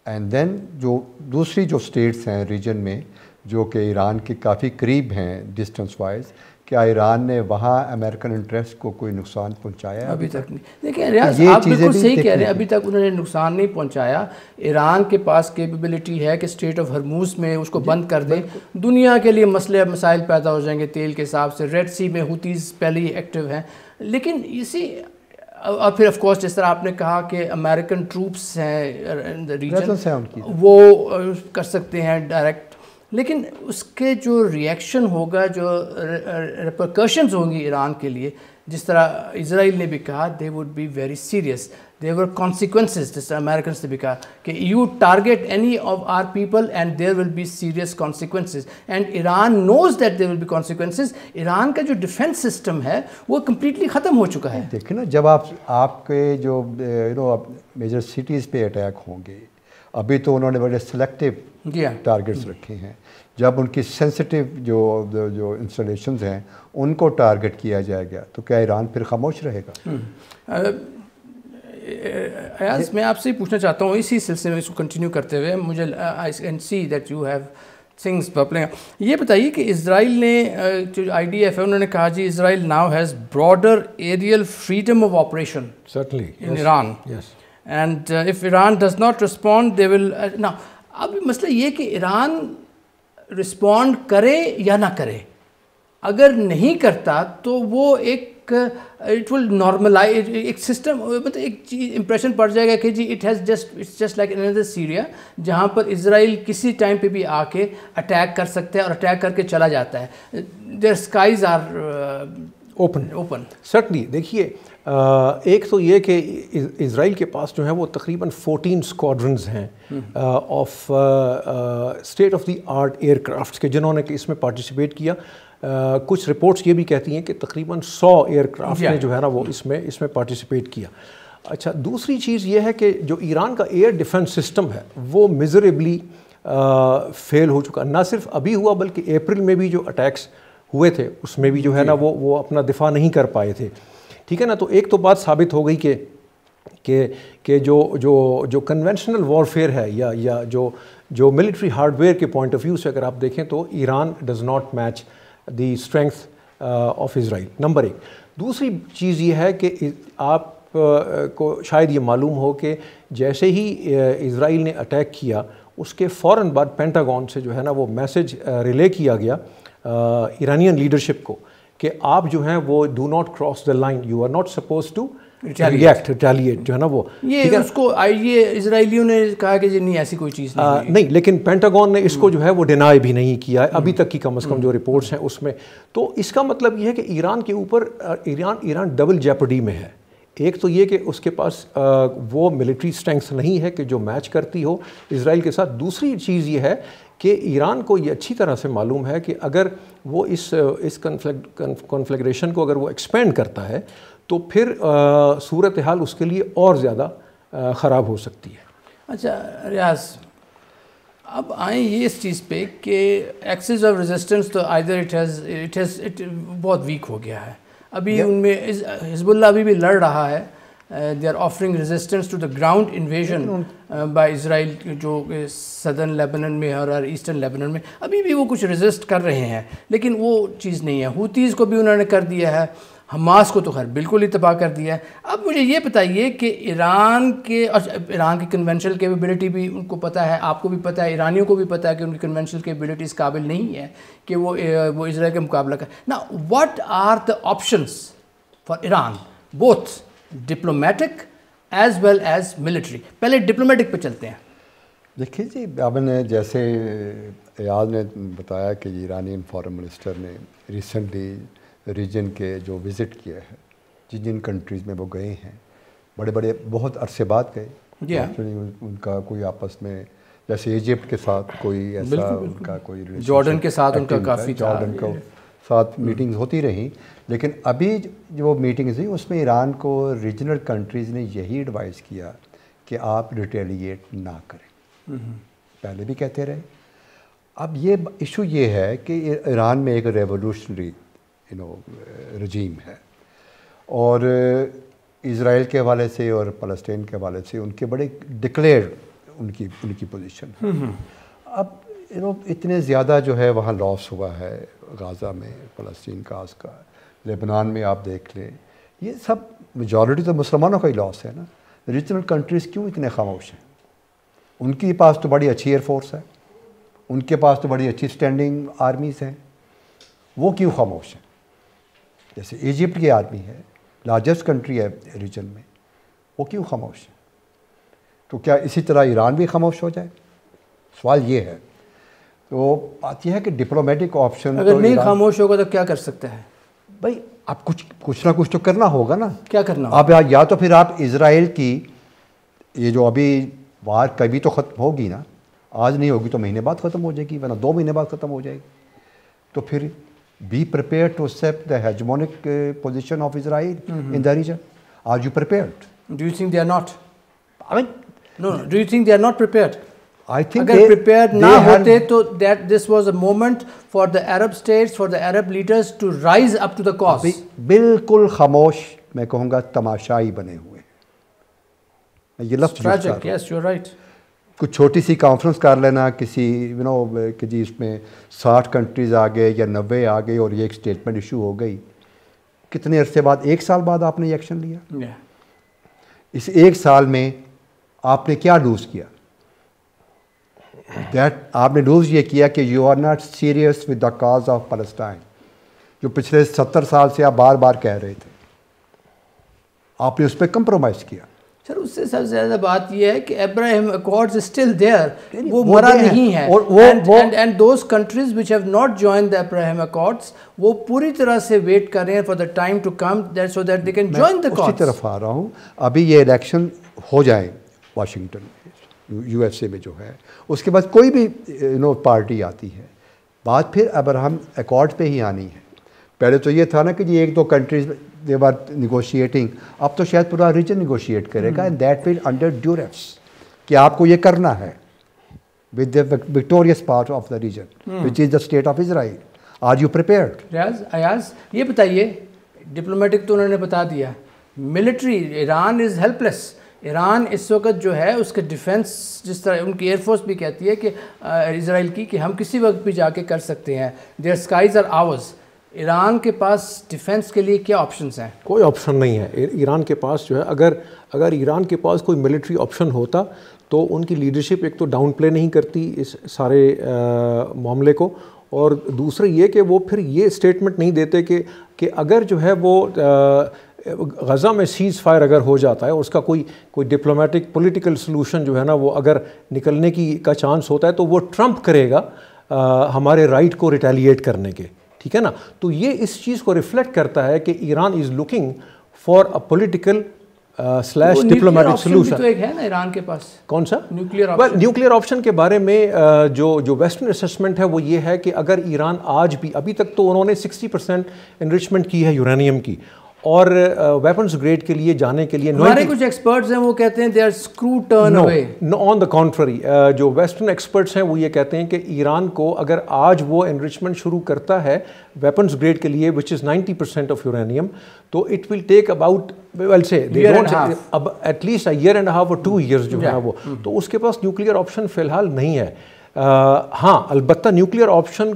Speaker 2: اینڈ دین جو دوسری جو اسٹیٹس ہیں ریجن میں جو کہ ایران کے کافی قریب ہیں ڈسٹنس وائز, کیا ایران نے وہاں امریکن انٹرسٹ کو کوئی نقصان پہنچایا ہے؟
Speaker 1: ابھی تک نہیں. دیکھیں ریاض, آپ بالکل صحیح کہہ رہے ہیں, ابھی تک انہوں نے نقصان نہیں پہنچایا. ایران کے پاس کیپیبلٹی ہے کہ اسٹریٹ آف ہرموز میں اس کو بند کر دیں, دنیا کے لیے مسائل پیدا ہو جائیں گے تیل کے حساب سے. ریڈ سی میں ہوتیز پہلے ہی ایکٹیو ہیں. لیکن اسی اور پھر آف کورس جس طرح آپ نے کہا کہ امریکن ٹروپس ہیں ریجن وہ کر سکتے ہیں ڈائریکٹ. لیکن اس کے جو ریئیکشن ہوگا, جو ریپرکشنز ہوں گی ایران کے لیے, جس طرح اسرائیل نے بھی کہا they would be very serious, there were consequences, جس طرح امریکنس نے بھی کہا کہ you target any of our people and there will be serious consequences, and Iran knows that there will be consequences. Iran کا جو ڈیفینس سسٹم ہے وہ کمپلیٹلی ختم ہو چکا ہے.
Speaker 2: دیکھیں نا, جب آپ کے جو میجر سٹیز پہ اٹیک ہوں گے, ابھی تو انہوں نے بڑے سلیکٹیو ٹارگٹس رکھے ہیں. جب ان کی سینسٹیو جو انسٹالیشنز ہیں ان کو ٹارگٹ کیا جائے گا تو کیا ایران پھر خاموش رہے گا؟
Speaker 1: ایاز, میں آپ سے پوچھنا چاہتا ہوں اسی سلسلے میں اس کو کنٹینیو کرتے ہوئے, مجھے I can see that you have things bubbling. یہ بتائیے کہ اسرائیل نے جو آئی ڈی ایف ہے انہوں نے کہا جی Israel now has broader aerial freedom of operation in Iran, and if Iran does not respond they will. اب مسئلہ یہ کہ ایران رسپونڈ کرے یا نہ کرے, اگر نہیں کرتا تو وہ ایک اٹ ول نارملائز ایک سسٹم, مطلب ایک چیز امپریشن پڑ جائے گا کہ جی it's just like another Syria, جہاں پر اسرائیل کسی ٹائم پہ بھی آ کے اٹیک کر سکتا ہے اور اٹیک کر کے چلا جاتا ہے. Their skies are open.
Speaker 3: Certainly دیکھیے, ایک تو یہ کہ اسرائیل کے پاس جو ہے وہ تقریباً 14 اسکواڈرنز ہیں of state of the art aircrafts کے جنہوں نے کہ اس میں پارٹیسپیٹ کیا. کچھ رپورٹس یہ بھی کہتی ہیں کہ تقریباً 100 ایئر کرافٹ نے جو ہے نا وہ اس میں پارٹیسپیٹ کیا. اچھا, دوسری چیز یہ ہے کہ جو ایران کا ایئر ڈیفنس سسٹم ہے وہ میزریبلی فیل ہو چکا. نہ صرف ابھی ہوا بلکہ اپریل میں بھی جو اٹیکس ہوئے تھے اس میں بھی جو ہے نا وہ اپنا دفاع نہیں کر پائے تھے. ٹھیک ہے نا, تو ایک تو بات ثابت ہو گئی کہ جو کنونشنل وارفیئر ہے یا جو ملٹری ہارڈ ویئر کے پوائنٹ آف ویو سے اگر آپ دیکھیں تو Iran does not match the strength of Israel, number 1. دوسری چیز یہ ہے کہ آپ کو شاید یہ معلوم ہو کہ جیسے ہی اسرائیل نے اٹیک کیا اس کے فوراً بعد پینٹاگون سے جو ہے نا وہ میسج ریلے کیا گیا ایرانین لیڈرشپ کو کہ آپ جو ہیں وہ do not cross the line, you are not suppose to retaliate جو ہے نا وہ.
Speaker 1: یہ اس کو یہ اسرائیلیوں نے کہا کہ نہیں ایسی کوئی چیز
Speaker 3: نہیں, لیکن پینٹاگون نے اس کو جو ہے وہ ڈینائی بھی نہیں کیا ابھی تک کی کم از کم جو رپورٹس ہیں اس میں. تو اس کا مطلب یہ ہے کہ ایران کے اوپر ایران ڈبل جیپرڈی میں ہے. ایک تو یہ کہ اس کے پاس وہ ملٹری اسٹرینگتھ نہیں ہے کہ جو میچ کرتی ہو اسرائیل کے ساتھ. دوسری چیز یہ ہے کہ ایران کو یہ اچھی طرح سے معلوم ہے کہ اگر وہ اس کنفلیگریشن کو اگر وہ ایکسپینڈ کرتا ہے تو پھر صورتحال اس کے لیے اور زیادہ خراب ہو سکتی ہے.
Speaker 1: اچھا ریاض، اب آئیں یہ اس چیز پہ کہ ایکسس آف ریزسٹنس تو آئدر اٹ بہت ویک ہو گیا ہے. ابھی ان میں حزب اللہ ابھی بھی لڑ رہا ہے. They are offering resistance to the ground invasion by Israel, جو سدرن لیبنن میں اور ایسٹرن لیبنن میں ابھی بھی وہ کچھ ریزسٹ کر رہے ہیں، لیکن وہ چیز نہیں ہے. ہوتیز کو بھی انہوں نے کر دیا ہے، حماس کو تو خیر بالکل ہی تباہ کر دیا ہے. اب مجھے یہ بتائیے کہ ایران کی کنونشنل کیپیبلٹی بھی ان کو پتہ ہے، آپ کو بھی پتہ ہے، ایرانیوں کو بھی پتہ ہے کہ ان کی کنونشنل کیپیبلٹی اس قابل نہیں ہے کہ وہ اسرائیل کا مقابلہ کریں. نا what are the options for Iran, both diplomatic as well as military? پہلے ڈپلومیٹک پہ چلتے ہیں.
Speaker 2: دیکھیے جی، آپ نے جیسے ایاز نے بتایا کہ ایرانی فارن منسٹر نے ریسنٹلی ریجن کے جو وزٹ کیا ہے، جن کنٹریز میں وہ گئے ہیں، بڑے بہت عرصے بعد گئے. ان کا کوئی آپس میں جیسے ایجپٹ کے ساتھ کوئی ایسا ان کا کوئی
Speaker 1: جارڈن کے ساتھ ان کا کافی
Speaker 2: جارڈن کے ساتھ میٹنگز ہوتی رہیں، لیکن ابھی جو میٹنگز ہوئی اس میں ایران کو ریجنل کنٹریز نے یہی ایڈوائز کیا کہ آپ ریٹیلیٹ نہ کریں. پہلے بھی کہتے رہے. اب یہ ایشو یہ ہے کہ ایران میں ایک ریولوشنری رجیم ہے، اور اسرائیل کے حوالے سے اور فلسطین کے حوالے سے ان کے بڑے ڈکلیئرڈ ان کی پوزیشن ہے. اب اتنے زیادہ جو ہے وہاں لاس ہوا ہے، غازہ میں فلسطین کا اس کا، لبنان میں آپ دیکھ لیں، یہ سب میجورٹی تو مسلمانوں کا ہی لاس ہے نا. ریجنل کنٹریز کیوں اتنے خاموش ہیں؟ ان کے پاس تو بڑی اچھی ایئر فورس ہے، ان کے پاس تو بڑی اچھی اسٹینڈنگ آرمیز ہیں، وہ کیوں خاموش ہیں؟ جیسے ایجپٹ کی آرمی ہے، لارجسٹ کنٹری ہے ریجن میں، وہ کیوں خاموش ہے؟ تو کیا اسی طرح ایران بھی خاموش ہو جائے؟ سوال یہ ہے. تو بات یہ ہے کہ ڈپلومیٹک آپشن
Speaker 1: اگر نہیں خاموش ہوگا تو کیا کر سکتا ہے
Speaker 2: بھائی؟ اب کچھ نہ کچھ تو کرنا ہوگا نا.
Speaker 1: کیا کرنا ہوگا؟
Speaker 2: آپ یا تو پھر آپ اسرائیل کی یہ جو ابھی وار کبھی تو ختم ہوگی نا، آج نہیں ہوگی تو مہینے بعد ختم ہو جائے گی، ورنہ 2 مہینے بعد ختم ہو جائے گی. تو پھر be prepared to accept the hegemonic position of Israel in the region. Are you prepared?
Speaker 1: Do you think they are not?
Speaker 2: I mean,
Speaker 1: no. Do you think they are not prepared?
Speaker 2: I think
Speaker 1: اگر prepared نہ ہوتے تو that this was a moment for the Arab states, for the Arab leaders to rise up to the cause.
Speaker 2: بالکل خاموش، میں کہوں گا تماشائی بنے ہوئے. یہ لفظ
Speaker 1: tragic. Yes, you're right.
Speaker 2: کچھ چھوٹی سی کانفرنس کر لینا کسی کہ جی اس میں 60 کنٹریز آ گئے یا 90 آ گئی اور یہ ایک اسٹیٹمنٹ ایشو ہو گئی. کتنے عرصے بعد؟ 1 سال بعد آپ نے یہ ایکشن لیا. اس 1 سال میں آپ نے کیا لوز کیا؟ آپ نے لوز یہ کیا کہ you are not serious with the cause of Palestine, جو پچھلے 70 سال سے آپ بار بار کہہ رہے تھے. آپ نے اس پہ کمپرومائز کیا.
Speaker 1: سر اس سے سب سے زیادہ بات یہ ہے کہ ابراہیم اکارڈز اسٹل دیئر، وہ مرا نہیں ہے. And those countries which have not join the Abraham accords, وہ پوری طرح سے ویٹ کر رہے ہیں for the time to come so that they can join the accords.
Speaker 2: اسی طرف آ رہا ہوں. ابھی یہ الیکشن ہو جائیں واشنگٹن یو ایس اے میں جو ہے، اس کے بعد کوئی بھی پارٹی آتی ہے، بات پھر ابراہیم اکارڈ پہ ہی آنی ہے. پہلے تو یہ تھا نا کہ یہ 1-2 کنٹریز دے آر نیگوشیٹنگ، اب تو شاید پورا ریجن نیگوشیٹ کرے گا، and that will under duress کہ آپ کو یہ کرنا ہے with the victorious part of the region which is the state of Israel. Are you prepared?
Speaker 1: Ayaz یہ بتائیے، ڈپلومیٹک تو انہوں نے بتا دیا، military Iran is helpless. Iran اس وقت جو ہے اس کے ڈیفنس، جس طرح ان کی ایئر فورس بھی کہتی ہے کہ اسرائیل کی کہ ہم کسی وقت بھی جا کے کر سکتے ہیں، their skies are ours. Iran کے پاس ڈیفنس کے لیے کیا آپشنس ہیں؟ کوئی
Speaker 3: آپشن نہیں ہے ایران کے پاس. جو ہے اگر ایران کے پاس کوئی ملٹری آپشن ہوتا تو ان کی لیڈرشپ ایک تو ڈاؤن پلے نہیں کرتی اس سارے معاملے کو، اور دوسرے یہ کہ وہ پھر یہ اسٹیٹمنٹ نہیں دیتے کہ اگر جو ہے وہ غزہ میں سیز فائر اگر ہو جاتا ہے، اس کا کوئی ڈپلومیٹک پولیٹیکل سلوشن جو ہے نا وہ اگر نکلنے کا چانس ہوتا ہے تو وہ ٹرمپ کرے گا ہمارے رائٹ کو ریٹیلیٹ کرنے کے. ٹھیک ہے نا؟ تو یہ اس چیز کو ریفلیکٹ کرتا ہے کہ Iran is looking for a political / diplomatic solution.
Speaker 1: تو ایک ہے نا ایران کے پاس
Speaker 3: کون سا
Speaker 1: نیوکلیئر آپشن؟
Speaker 3: نیوکلیئر آپشن کے بارے میں جو ویسٹرن اسسمنٹ ہے وہ یہ ہے کہ اگر ایران آج بھی, ابھی تک تو انہوں نے 60% انرچمنٹ کی ہے یورینیم کی, اور ویپنز گریڈ کے لیے جانے کے لیے
Speaker 1: ہمارے کچھ ایکسپرٹس ہیں وہ کہتے ہیں they are screw turn away.
Speaker 3: On the contrary, جو ویسٹرن ایکسپرٹس ہیں وہ یہ کہتے ہیں کہ ایران کو اگر آج وہ انرچمنٹ شروع کرتا ہے ویپنز گریڈ کے لیے وچ از 90% آف یورینیم, تو اٹ ول ٹیک اباؤٹ اب at least a year and half اور 2 years جو ہے وہ, تو اس کے پاس نیوکلیئر آپشن فی الحال نہیں ہے. ہاں البتہ نیوکلیئر آپشن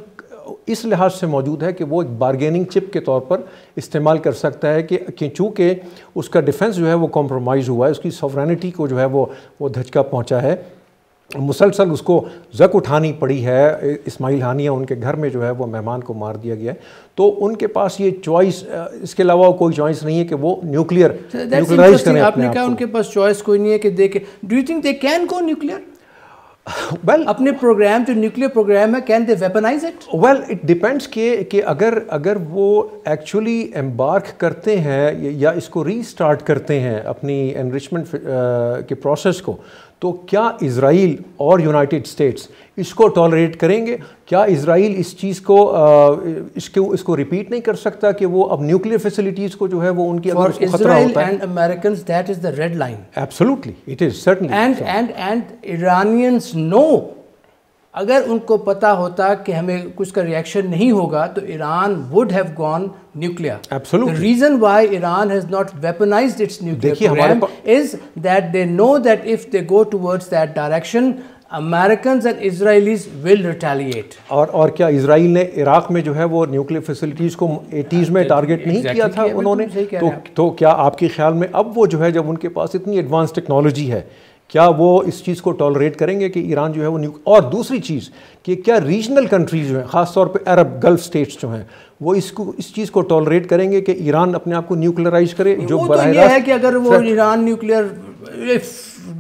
Speaker 3: اس لحاظ سے موجود ہے کہ وہ ایک بارگیننگ چپ کے طور پر استعمال کر سکتا ہے کہ چونکہ اس کا ڈیفنس جو ہے وہ کمپرومائز ہوا ہے, اس کی سوورینٹی کو جو ہے وہ دھچکا پہنچا ہے, مسلسل اس کو زک اٹھانی پڑی ہے. اسماعیل ہانیہ ان کے گھر میں جو ہے وہ مہمان کو مار دیا گیا ہے, تو ان کے پاس یہ چوائس, اس کے علاوہ کوئی چوائس نہیں ہے کہ وہ نیوکلیئرائز کریں.
Speaker 1: آپ نے کہا ان کے پاس چوائس کوئی نہیں ہے کہ دیکھیں, do you think they can go nuclear?
Speaker 3: Well
Speaker 1: اپنے پروگرام جو نیوکلیئر پروگرام ہے can they weaponize it?
Speaker 3: Well it depends کہ اگر وہ ایکچولی امبارک کرتے ہیں یا اس کو ری اسٹارٹ کرتے ہیں اپنی انرچمنٹ کے پروسیس کو, تو کیا اسرائیل اور یونائٹڈ اسٹیٹس اس کو ٹالریٹ کریں گے؟ کیا اسرائیل اس چیز کو اس کو ریپیٹ نہیں کر سکتا کہ وہ اب نیوکلیئر فیسلٹیز کو جو ہے وہ ان کی اگر اس کو خطرہ ہوتا ہے؟
Speaker 1: And Americans that is the red line.
Speaker 3: Absolutely it is certainly.
Speaker 1: And Iranians know, اگر ان کو پتا ہوتا کہ ہمیں کچھ کا ریئیکشن نہیں ہوگا تو Iran would have gone nuclear.
Speaker 3: Absolutely.
Speaker 1: The reason why Iran has not weaponized its nuclear program is that they know that if they go towards that direction, Americans and Israelis will retaliate.
Speaker 3: اور کیا اسرائیل نے عراق میں جو ہے وہ نیوکلیئر فیسلٹیز کو 80s میں ٹارگٹ نہیں کیا تھا انہوں نے؟ تو کیا آپ کے خیال میں اب وہ جو ہے جب ان کے پاس اتنی ایڈوانس ٹیکنالوجی ہے, کیا وہ اس چیز کو ٹالریٹ کریں گے کہ ایران جو ہے وہ اور دوسری چیز کہ کیا ریجنل کنٹریز جو ہیں, خاص طور پہ عرب گلف سٹیٹس جو ہیں, وہ اس چیز کو ٹالریٹ کریں گے کہ ایران اپنے آپ کو نیوکلیئرائز کرے؟ جو
Speaker 1: وہ تو یہ ہے کہ اگر وہ ایران نیوکلیئر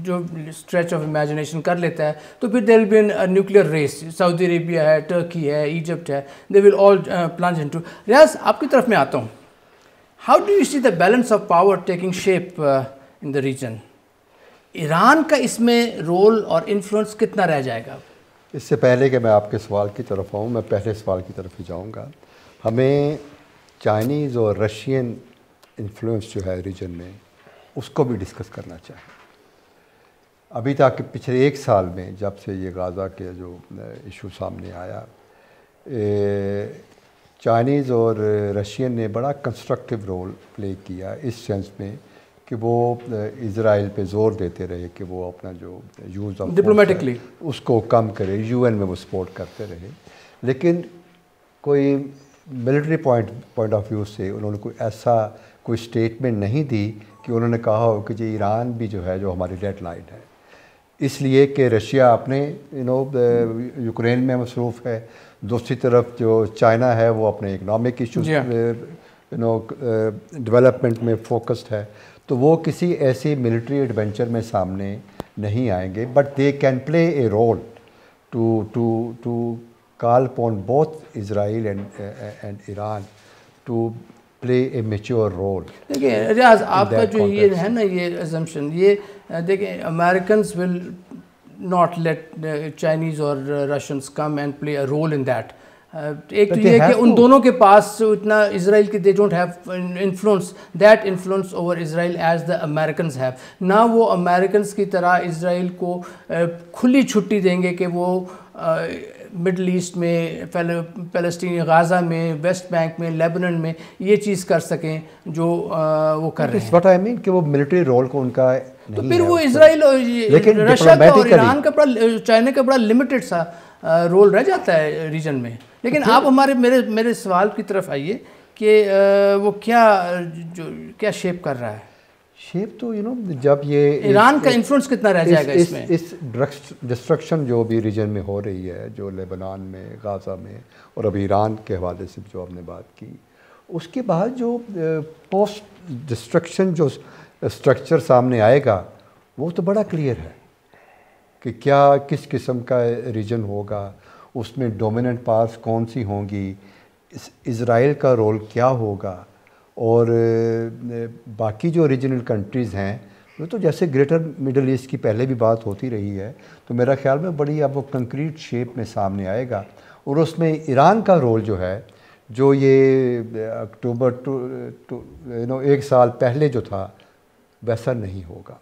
Speaker 1: جو اسٹریچ آف امیجنیشن کر لیتا ہے تو پھر there will be an nuclear race. Saudi Arabia ہے, ٹرکی ہے, ایجپٹ ہے, دے ول آل پلنج انٹو. ریاض آپ کی طرف میں آتا ہوں. How do you see the balance of power taking shape in the region? Iran کا اس میں رول اور انفلوئنس کتنا رہ جائے گا؟
Speaker 2: اس سے پہلے کہ میں آپ کے سوال کی طرف آؤں, میں پہلے سوال کی طرف ہی جاؤں گا. ہمیں چائنیز اور رشین انفلوئنس جو ہے ریجن میں اس کو بھی ڈسکس کرنا چاہیے. ابھی تک پچھلے 1 سال میں جب سے یہ غزہ کے جو ایشو سامنے آیا, چائنیز اور رشین نے بڑا کنسٹرکٹیو رول پلے کیا اس سینس میں کہ وہ اسرائیل پہ زور دیتے رہے کہ وہ اپنا جو یوز آف
Speaker 1: ڈپلومیٹکلی
Speaker 2: اس کو کم کرے. یو این میں وہ سپورٹ کرتے رہے, لیکن کوئی ملٹری پوائنٹ آف ویو سے انہوں نے کوئی اسٹیٹمنٹ نہیں دی کہ انہوں نے کہا ہو کہ جی ایران بھی جو ہے جو ہماری ڈیڈ لائن ہے, اس لیے کہ رشیا اپنے یوکرین میں مصروف ہے, دوسری طرف جو چائنا ہے وہ اپنے اکنامک ایشوز ڈیولپمنٹ میں فوکسڈ ہے, تو وہ کسی ایسی ملٹری ایڈونچر میں سامنے نہیں آئیں گے. But they can play a role to call upon both Israel and Iran to play a mature role.
Speaker 1: دیکھیں ریاض, آپ کا جو یہ ہے نا یہ ازمپشن, یہ دیکھیں Americans will not let Chinese اور Russians come and play a role in that. ایک تو یہ کہ ان دونوں کے پاس اتنا اسرائیل کے they don't have influence that influence over Israel as the Americans have. نہ وہ امریکنز کی طرح اسرائیل کو کھلی چھٹی دیں گے کہ وہ مڈل ایسٹ میں, فلسطین غازہ میں, ویسٹ بینک میں, لیبنن میں یہ چیز کر سکیں جو وہ کر رہے ہیں.
Speaker 2: What I mean کہ وہ ملٹری رول کو ان کا
Speaker 1: تو پھر وہ اسرائیل اور رشیا کا اور ایران کا بڑا, چائنا کا بڑا لمیٹڈ سا رول رہ جاتا ہے ریجن میں. لیکن آپ ہمارے میرے سوال کی طرف آئیے کہ وہ کیا شیپ کر رہا ہے.
Speaker 2: شیپ تو جب یہ
Speaker 1: ایران کا انفلوئنس کتنا رہ جائے گا اس میں؟
Speaker 2: اس ڈسٹرکشن جو بھی ریجن میں ہو رہی ہے, جو لیبنان میں, غازہ میں, اور ابھی ایران کے حوالے سے جو ہم نے بات کی, اس کے بعد جو پوسٹ ڈسٹرکشن جو اسٹرکچر سامنے آئے گا وہ تو بڑا کلیئر ہے کہ کیا کس قسم کا ریجن ہوگا, اس میں ڈومیننٹ پارٹس کون سی ہوں گی, اسرائیل کا رول کیا ہوگا, اور باقی جو ریجنل کنٹریز ہیں وہ تو جیسے گریٹر مڈل ایسٹ کی پہلے بھی بات ہوتی رہی ہے، تو میرا خیال میں بڑی اب وہ کنکریٹ شیپ میں سامنے آئے گا، اور اس میں ایران کا رول جو ہے، جو یہ اکتوبر 1 سال پہلے جو تھا ویسا نہیں ہوگا،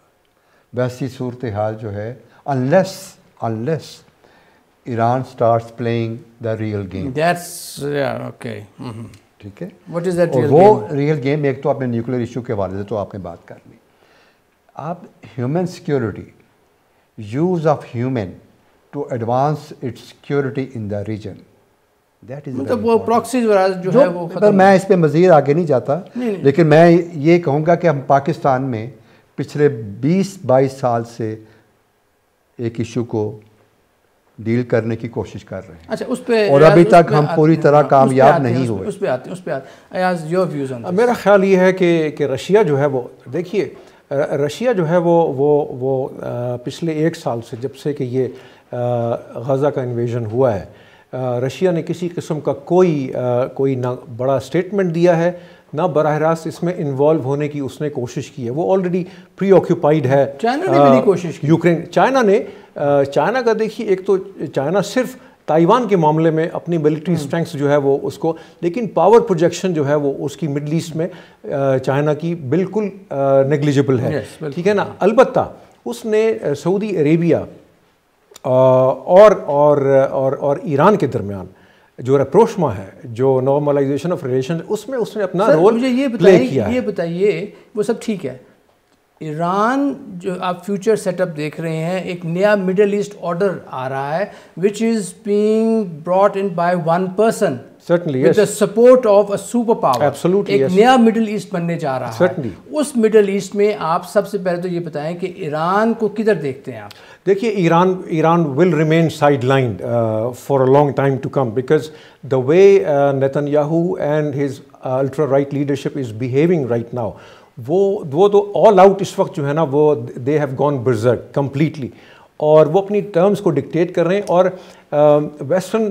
Speaker 2: ویسی صورتحال جو ہے unless Iran starts playing the real game.
Speaker 1: That's okay.
Speaker 2: ٹھیک ہے،
Speaker 1: What is that
Speaker 2: اور
Speaker 1: real
Speaker 2: وہ
Speaker 1: game?
Speaker 2: ریئل گیم ایک تو اپنے نیوکلیر ایشو کے حوالے سے تو آپ نے بات کر لی، آپ human security, use of human to advance its security in the region, that is
Speaker 1: مطلب وہ پراکسیز جو ہے وہ ختم.
Speaker 2: میں اس پہ مزید آگے نہیں جاتا، لیکن میں یہ کہوں گا کہ ہم پاکستان میں پچھلے 20-22 سال سے ایک ایشو کو ڈیل کرنے کی کوشش کر رہے ہیں.
Speaker 1: اچھا، اس پہ
Speaker 2: اور ابھی تک ہم پوری طرح کامیاب نہیں ہوئے.
Speaker 1: اس پہ آتے ہیں ایاز یور ویوز آن.
Speaker 3: میرا خیال یہ ہے کہ رشیا جو ہے وہ، دیکھیے رشیا جو ہے وہ پچھلے 1 سال سے، جب سے کہ یہ غزہ کا انویژن ہوا ہے، رشیا نے کسی قسم کا کوئی نہ بڑا اسٹیٹمنٹ دیا ہے، نہ براہ راست اس میں انوالو ہونے کی اس نے کوشش کی ہے. وہ آلریڈی پری آکیوپائڈ ہے.
Speaker 1: چائنا نے بھی نہیں کوشش کی.
Speaker 3: یوکرین، چائنا کا دیکھیے، ایک تو چائنا صرف تائیوان کے معاملے میں اپنی ملٹری اسٹرینگس جو ہے وہ اس کو، لیکن پاور پروجیکشن جو ہے وہ اس کی مڈل ایسٹ میں چائنا کی بالکل نیگلیجبل ہے. ٹھیک ہے نا. البتہ اس نے سعودی عربیہ اور ایران کے درمیان جو رپروشما ہے، جو نارملائزیشن آف ریلیشن، اس میں اس نے اپنا رول پلے کیا ہے.
Speaker 1: یہ بتائیے، وہ سب ٹھیک ہے، ایران جو آپ فیوچر سیٹ اپ دیکھ رہے ہیں، ایک نیا مڈل ایسٹ آرڈر آ رہا ہے which is being brought in by one person
Speaker 3: Certainly,
Speaker 1: with
Speaker 3: yes.
Speaker 1: the support of a super power.
Speaker 3: Absolutely,
Speaker 1: ایک
Speaker 3: yes.
Speaker 1: نیا مڈل ایسٹ بننے جا رہا ہے.
Speaker 3: Certainly.
Speaker 1: اس مڈل ایسٹ میں آپ سب سے پہلے تو یہ بتائیں کہ ایران کو کدھر دیکھتے ہیں آپ؟
Speaker 3: دیکھیے Iran will remain sidelined for a long time to come, because the way Netanyahu and his ultra right leadership is behaving right now, وہ تو all out اس وقت جو ہے نا وہ they have gone berserk completely, اور وہ اپنی ٹرمز کو ڈکٹیٹ کر رہے ہیں. اور ویسٹرن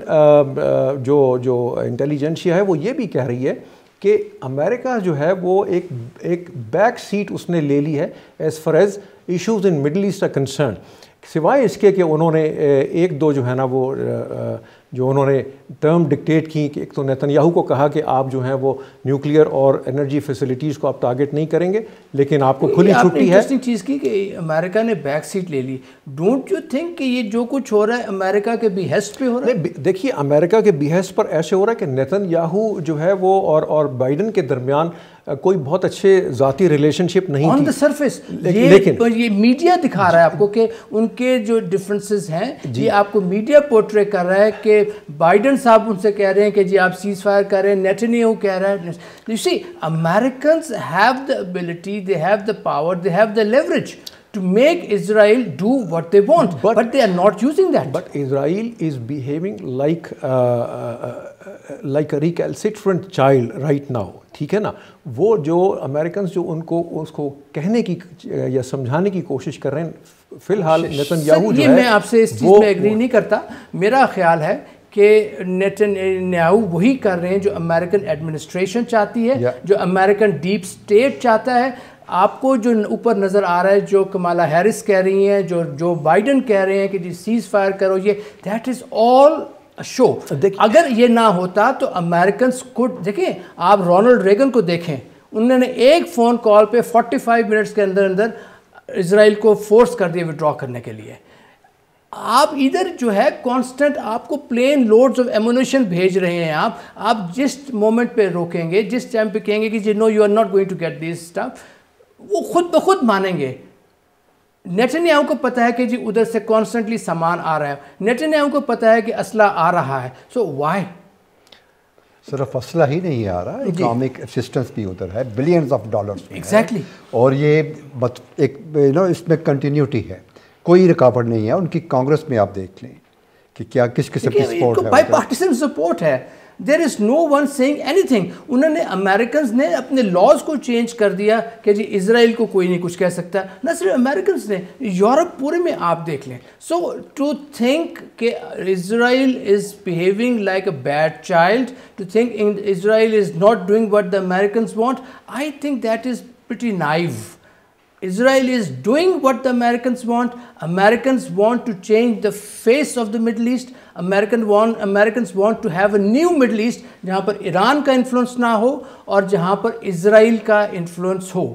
Speaker 3: جو انٹیلیجنسیا ہے وہ یہ بھی کہہ رہی ہے کہ امریکہ جو ہے وہ ایک بیک سیٹ اس نے لے لی ہے as far as issues in Middle East are concern, سوائے اس کے کہ انہوں نے ایک دو جو ہے نا وہ جو انہوں نے ٹرم ڈکٹیٹ کی، کہ ایک تو نیتنیاہو کو کہا کہ آپ جو ہیں وہ نیوکلیئر اور انرجی فیسلٹیز کو آپ ٹارگٹ نہیں کریں گے، لیکن آپ کو کھلی چھٹی ہے.
Speaker 1: انٹرسٹنگ چیز کی کہ امریکہ نے بیک سیٹ لے لی. ڈونٹ یو تھنک کہ یہ جو کچھ ہو رہا ہے امریکہ کے بیہسٹ پہ ہو رہا ہے؟
Speaker 3: دیکھیے امریکہ کے بیہسٹ پر ایسے ہو رہا ہے کہ نیتنیاہو جو ہے وہ اور بائیڈن کے درمیان کوئی بہت اچھے ذاتی ریلیشن شپ نہیں
Speaker 1: آن
Speaker 3: تھی.
Speaker 1: دا سرفیس یہ میڈیا دکھا رہا ہے آپ کو کہ ان کے جو ڈفرینسز ہیں، یہ آپ کو میڈیا پورٹری کر رہا ہے کہ بائیڈن صاحب ان سے کہہ رہے ہیں کہ جی آپ سیز فائر کر رہے ہیں، نیتنیاہو کہہ رہا ہے. You see, Americans have the ability, they have the power, they have the leverage to make Israel do what they want, but they are not using that.
Speaker 3: But Israel is behaving like a recalcitrant child right now. ٹھیک ہے نا. وہ جو امریکنز جو ان کو اس کو کہنے کی یا سمجھانے کی کوشش کر رہے ہیں، فی الحال نیتنیاہو جو ہے،
Speaker 1: میں آپ سے اس چیز میں ایگری نہیں کرتا. میرا خیال ہے کہ نیتنیاہو وہی کر رہے ہیں جو امریکن ایڈمنسٹریشن چاہتی ہے، جو امریکن ڈیپ اسٹیٹ چاہتا ہے. آپ کو جو اوپر نظر آ رہا ہے، جو کمالا ہیرس کہہ رہی ہیں، جو بائیڈن کہہ رہے ہیں کہ جی سیز فائر کرو، یہ دیٹ از آل شو. اگر یہ نہ ہوتا تو امریکنس کو دیکھیں، آپ رونلڈ ریگن کو دیکھیں، انہوں نے ایک فون کال پہ 45 منٹس کے اندر اسرائیل کو فورس کر دیا وڈرا کرنے کے لیے. آپ ادھر جو ہے کانسٹنٹ آپ کو پلین لوڈز آف ایمونیشن بھیج رہے ہیں. آپ جس مومنٹ پہ روکیں گے، جس ٹائم پہ کہیں گے کہ جی no you are not going to get this stuff, وہ خود بخود مانیں گے. نیتنیاہو کو پتہ ہے کہ جی ادھر سے کانسٹنٹلی سامان آ رہا ہے، نیتنیاہو کو پتہ ہے کہ اسلحہ آ رہا ہے. So why?
Speaker 2: صرف اسلحہ ہی نہیں آ رہا، اکنامک اسسٹنس بھی ادھر ہے، بلینز آف ڈالرز.
Speaker 1: ایگزیکٹلی.
Speaker 2: اور یہ ایک اس میں کنٹینیوٹی ہے، کوئی رکاوٹ نہیں ہے. ان کی کانگریس میں آپ دیکھ لیں کہ کیا کس قسم کی سپورٹ ہے،
Speaker 1: بائی پارٹیسن سپورٹ ہے. دیر از نو ون سیئنگ اینی تھنگ. انہوں نے امریکنز نے اپنے لاز کو چینج کر دیا کہ جی اسرائیل کو کوئی نہیں کچھ کہہ سکتا. نہ صرف امریکنز نے, یورپ پورے میں آپ دیکھ لیں. سو ٹو تھنک کہ Israel is behaving like a bad child, to think Israel is not doing what the Americans want, I think that is pretty naive. Israel is doing what the Americans want. Americans want to change the face of the Middle East. Americans want to have a new Middle East جہاں پر ایران کا انفلوئنس نہ ہو اور جہاں پر اسرائیل کا انفلوئنس ہو.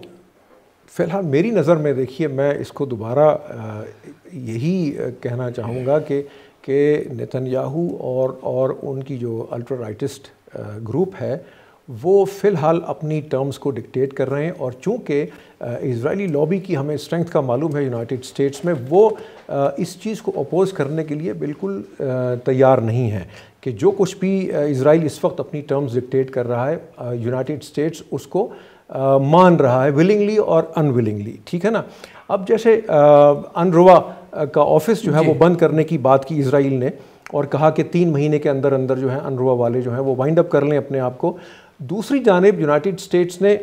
Speaker 3: فی الحال میری نظر میں دیکھیے, میں اس کو دوبارہ یہی کہنا چاہوں گا کہ نیتن یاہو اور ان کی جو الٹرا رائٹسٹ گروپ ہے وہ فی الحال اپنی ٹرمز کو ڈکٹیٹ کر رہے ہیں. اور چونکہ اسرائیلی لابی کی ہمیں اسٹرینتھ کا معلوم ہے یونائٹڈ اسٹیٹس میں, وہ اس چیز کو اپوز کرنے کے لیے بالکل تیار نہیں ہے کہ جو کچھ بھی اسرائیل اس وقت اپنی ٹرمز ڈکٹیٹ کر رہا ہے یونائٹڈ اسٹیٹس اس کو مان رہا ہے ولنگلی اور ان ولنگلی. ٹھیک ہے نا. اب جیسے انروا کا آفس جو ہے وہ بند کرنے کی بات کی اسرائیل نے, اور کہا کہ 3 مہینے کے اندر جو ہے انروا والے جو ہیں وہ وائنڈ اپ کر لیں اپنے آپ کو. دوسری جانب یونائٹڈ اسٹیٹس نے